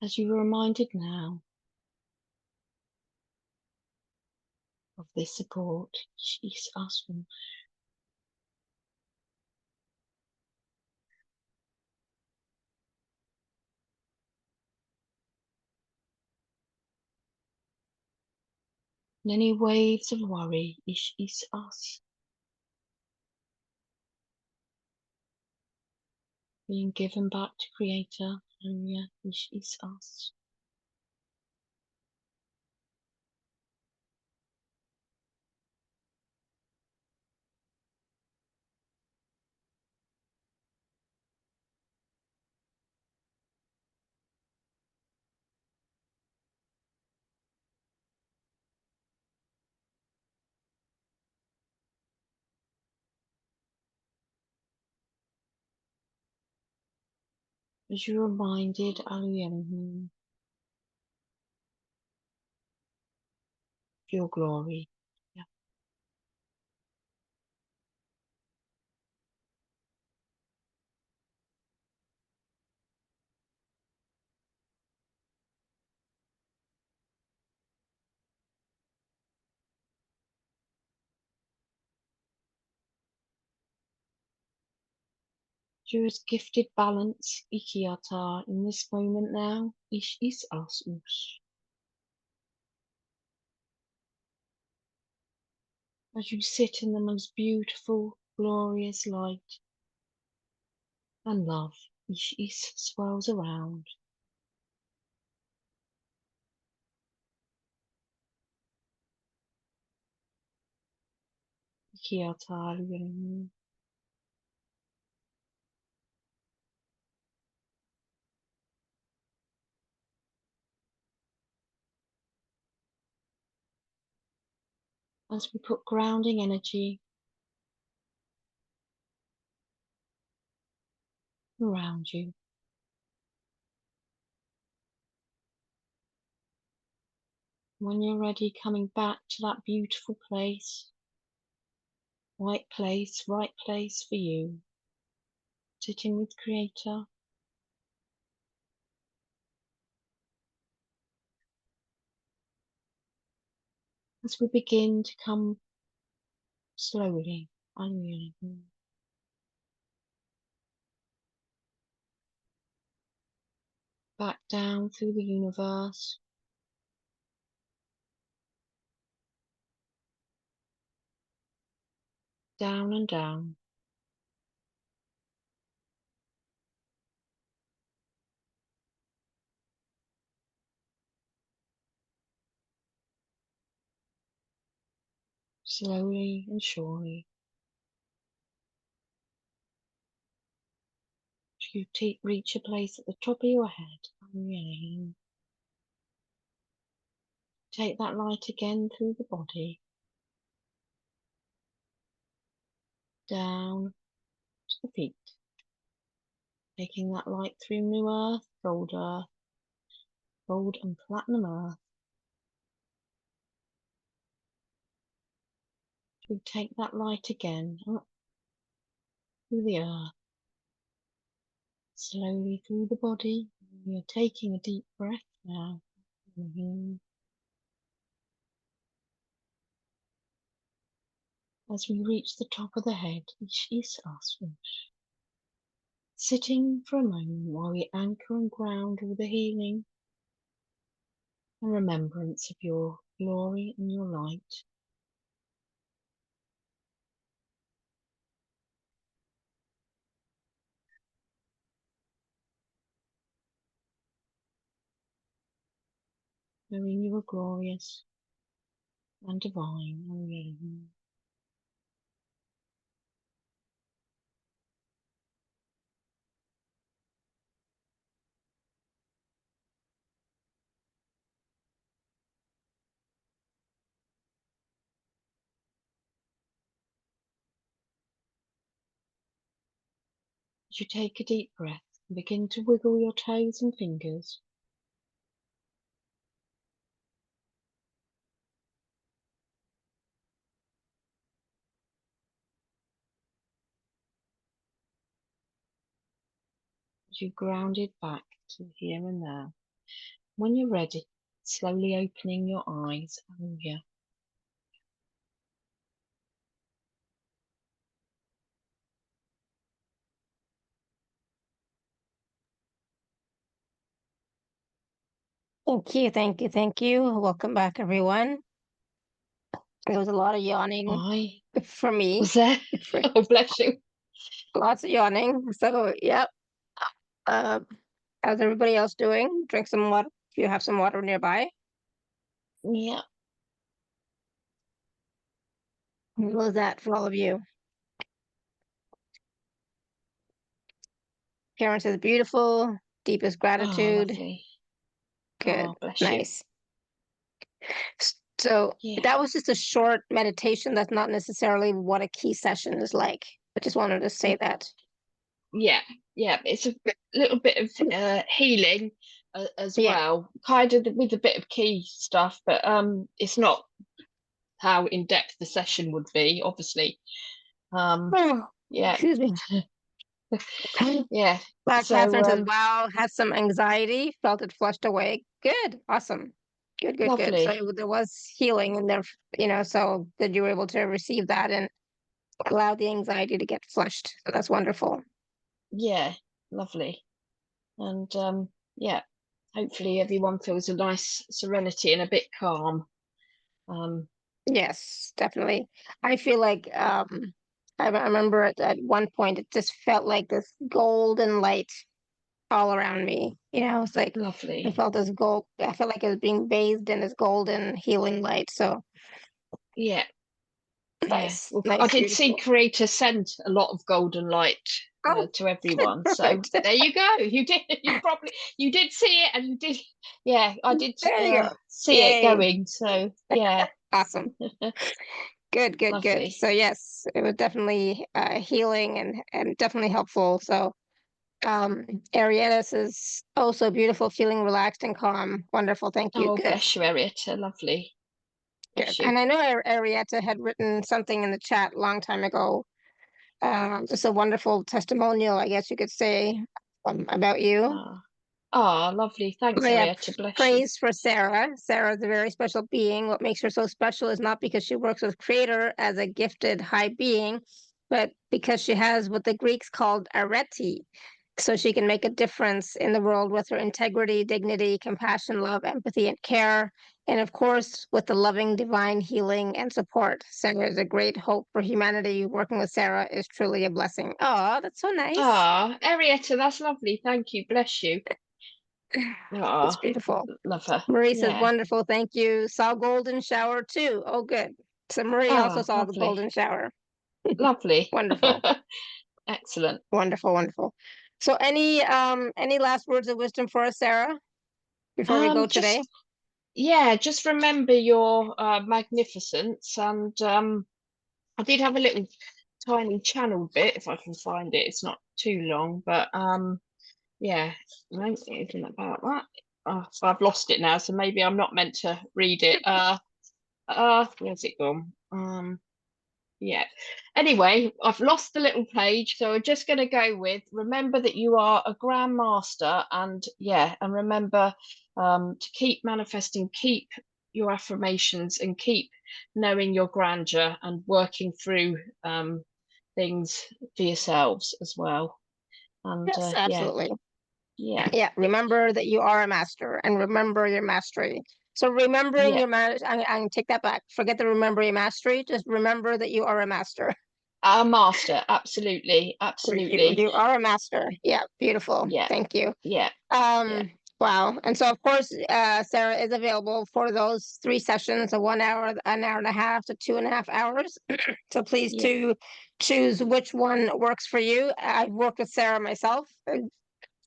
As you are reminded now of this support. Ish is us. And any waves of worry. Ish is us. Being given back to Creator. Hallelujah. Ish is us. As you're reminded, Hallelujah, of your glory. Yeah. You're as gifted balance, Ikhyata, in this moment now. Ish is us. As you sit in the most beautiful, glorious light and love, Ish is swells around. Ikhyata, Hallelujah. As we put grounding energy around you, When you're ready, coming back to that beautiful place. Right place for you. Sitting with Creator. As we begin to come slowly, unwilling. Back down through the universe. Down and down. Slowly and surely. You reach a place at the top of your head. Unwilling. Take that light again through the body. Down to the feet. Taking that light through new earth, gold and platinum earth. You take that light again up through the earth. Slowly through the body. You're taking a deep breath now. As we reach the top of the head, Ishasana. Sitting for a moment while we anchor and ground all the healing and remembrance of your glory and your light. Knowing you are glorious and divine. As you take a deep breath and begin to wiggle your toes and fingers. As you grounded back to here and now. When you're ready, slowly opening your eyes. Thank you, thank you, thank you. Welcome back, everyone. There was a lot of yawning Hi. for me. Was there? Oh, bless you. Lots of yawning. So, yep. How's everybody else doing? Drink some water if you have some water nearby. Yeah. What was that for all of you? Parents is beautiful. Deepest Oh, gratitude. lovely. Good. Oh, bless Nice. So Yeah. that was just a short meditation. That's not necessarily what a key session is like. I just wanted to say that. Yeah, it's a little bit of healing as Yeah. well, kind of with a bit of key stuff, but it's not how in depth the session would be, obviously. Oh, Yeah, excuse me. yeah. Black So Catherine says, wow, had some anxiety, felt it flushed away. Good, awesome. Good, good, good. So lovely. there was healing in there, so that you were able to receive that and allow the anxiety to get flushed. So that's wonderful. Yeah, lovely. And yeah, hopefully everyone feels a nice serenity and a bit calm. Yes, definitely. I feel like I remember at one point it just felt like this golden light all around me. It's like I Lovely. felt this gold. I felt like I was being bathed in this golden healing light. So Yeah. nice, Well, I nice, did see beautiful. Creator send a lot of golden light Oh, to good, everyone. So perfect. there you go. You did. You did see it, and you did. Yeah, I did There you go. see it Yay. going. So yeah, Awesome. Good, good, good. lovely. So yes, it was definitely healing and definitely helpful. So Arietta says, oh, so beautiful, feeling relaxed and calm. Wonderful. Thank you. Oh, Good. bless you, Arietta. Lovely. Good. Bless you. And I know Arietta had written something in the chat a long time ago. Just a wonderful testimonial, I guess you could say, about you. Lovely. Thanks, Oh, yeah. Arietta. Bless you. Praise for Sarah. Sarah is a very special being. What makes her so special is not because she works with Creator as a gifted high being, but because she has what the Greeks called arete. So she can make a difference in the world with her integrity, dignity, compassion, love, empathy, and care. And of course, with the loving divine healing and support. Sarah is a great hope for humanity. Working with Sarah is truly a blessing. Oh, that's so nice. Arietta, that's lovely. Thank you. Bless you. It's beautiful. Love her. Marie says, wonderful, thank you. Saw golden shower too. Oh, good. So Marie also saw the golden shower. Lovely. Wonderful. Excellent. Wonderful, wonderful. So any last words of wisdom for us, Sarah, before we go today? Just remember your magnificence. And I did have a little tiny channel bit, if I can find it. It's not too long, but yeah, no, it isn't about that. So I've lost it now, so maybe I'm not meant to read it. Where's it gone? Yeah. Anyway, I've lost the little page, so we're just going to go with, remember that you are a grand master, and remember to keep manifesting, keep your affirmations, and keep knowing your grandeur and working through things for yourselves as well. And yes, absolutely. Yeah. Remember that you are a master, and remember your mastery. So remembering your mastery, I'm going to take that back. Forget the remember your mastery. Just remember that you are a master. A master, absolutely. You are a master. Yeah, beautiful. Yeah. Thank you. Yeah. Wow. And so, of course, Sarah is available for those 3 sessions, a 1 hour, an hour and a half to 2.5 hours. So please to choose which one works for you. I've worked with Sarah myself.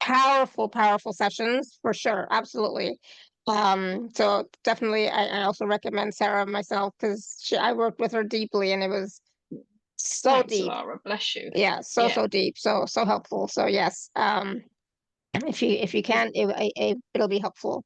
Powerful, powerful sessions for sure. Absolutely. So definitely, I also recommend Sarah myself because I worked with her deeply, and it was so Thanks, deep. Laura. Bless you. Yeah, so deep, so helpful. So yes, if you can, it'll be helpful.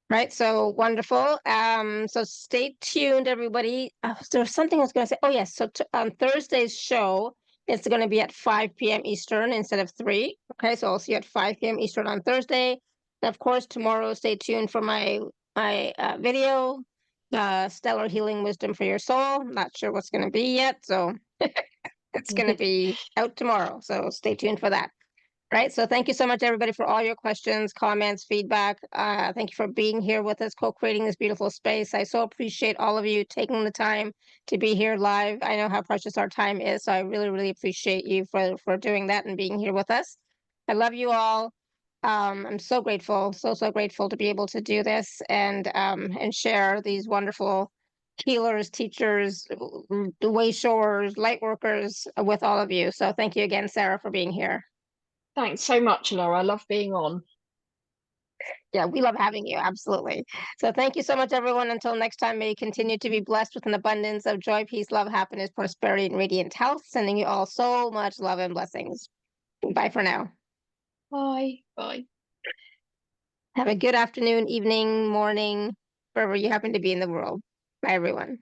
Right, so wonderful. So stay tuned, everybody. There's something I was going to say. Oh yes, so on Thursday's show, it's going to be at 5 p.m. Eastern instead of 3. Okay, so I'll see you at 5 p.m. Eastern on Thursday. And of course, tomorrow, stay tuned for my video, Stellar Healing Wisdom for Your Soul. Not sure what's going to be yet, so it's going to be out tomorrow. So stay tuned for that. Right. So thank you so much, everybody, for all your questions, comments, feedback. Thank you for being here with us, co-creating this beautiful space. I so appreciate all of you taking the time to be here live. I know how precious our time is, so I really, really appreciate you for doing that and being here with us. I love you all. I'm so grateful, so grateful to be able to do this and share these wonderful healers, teachers, way showers, light workers with all of you. So thank you again, Sarah, for being here. Thanks so much, Laura. I love being on. Yeah, we love having you. Absolutely. So thank you so much, everyone. Until next time, may you continue to be blessed with an abundance of joy, peace, love, happiness, prosperity, and radiant health. Sending you all so much love and blessings. Bye for now. Bye. Bye. Have a good afternoon, evening, morning, wherever you happen to be in the world. Bye, everyone.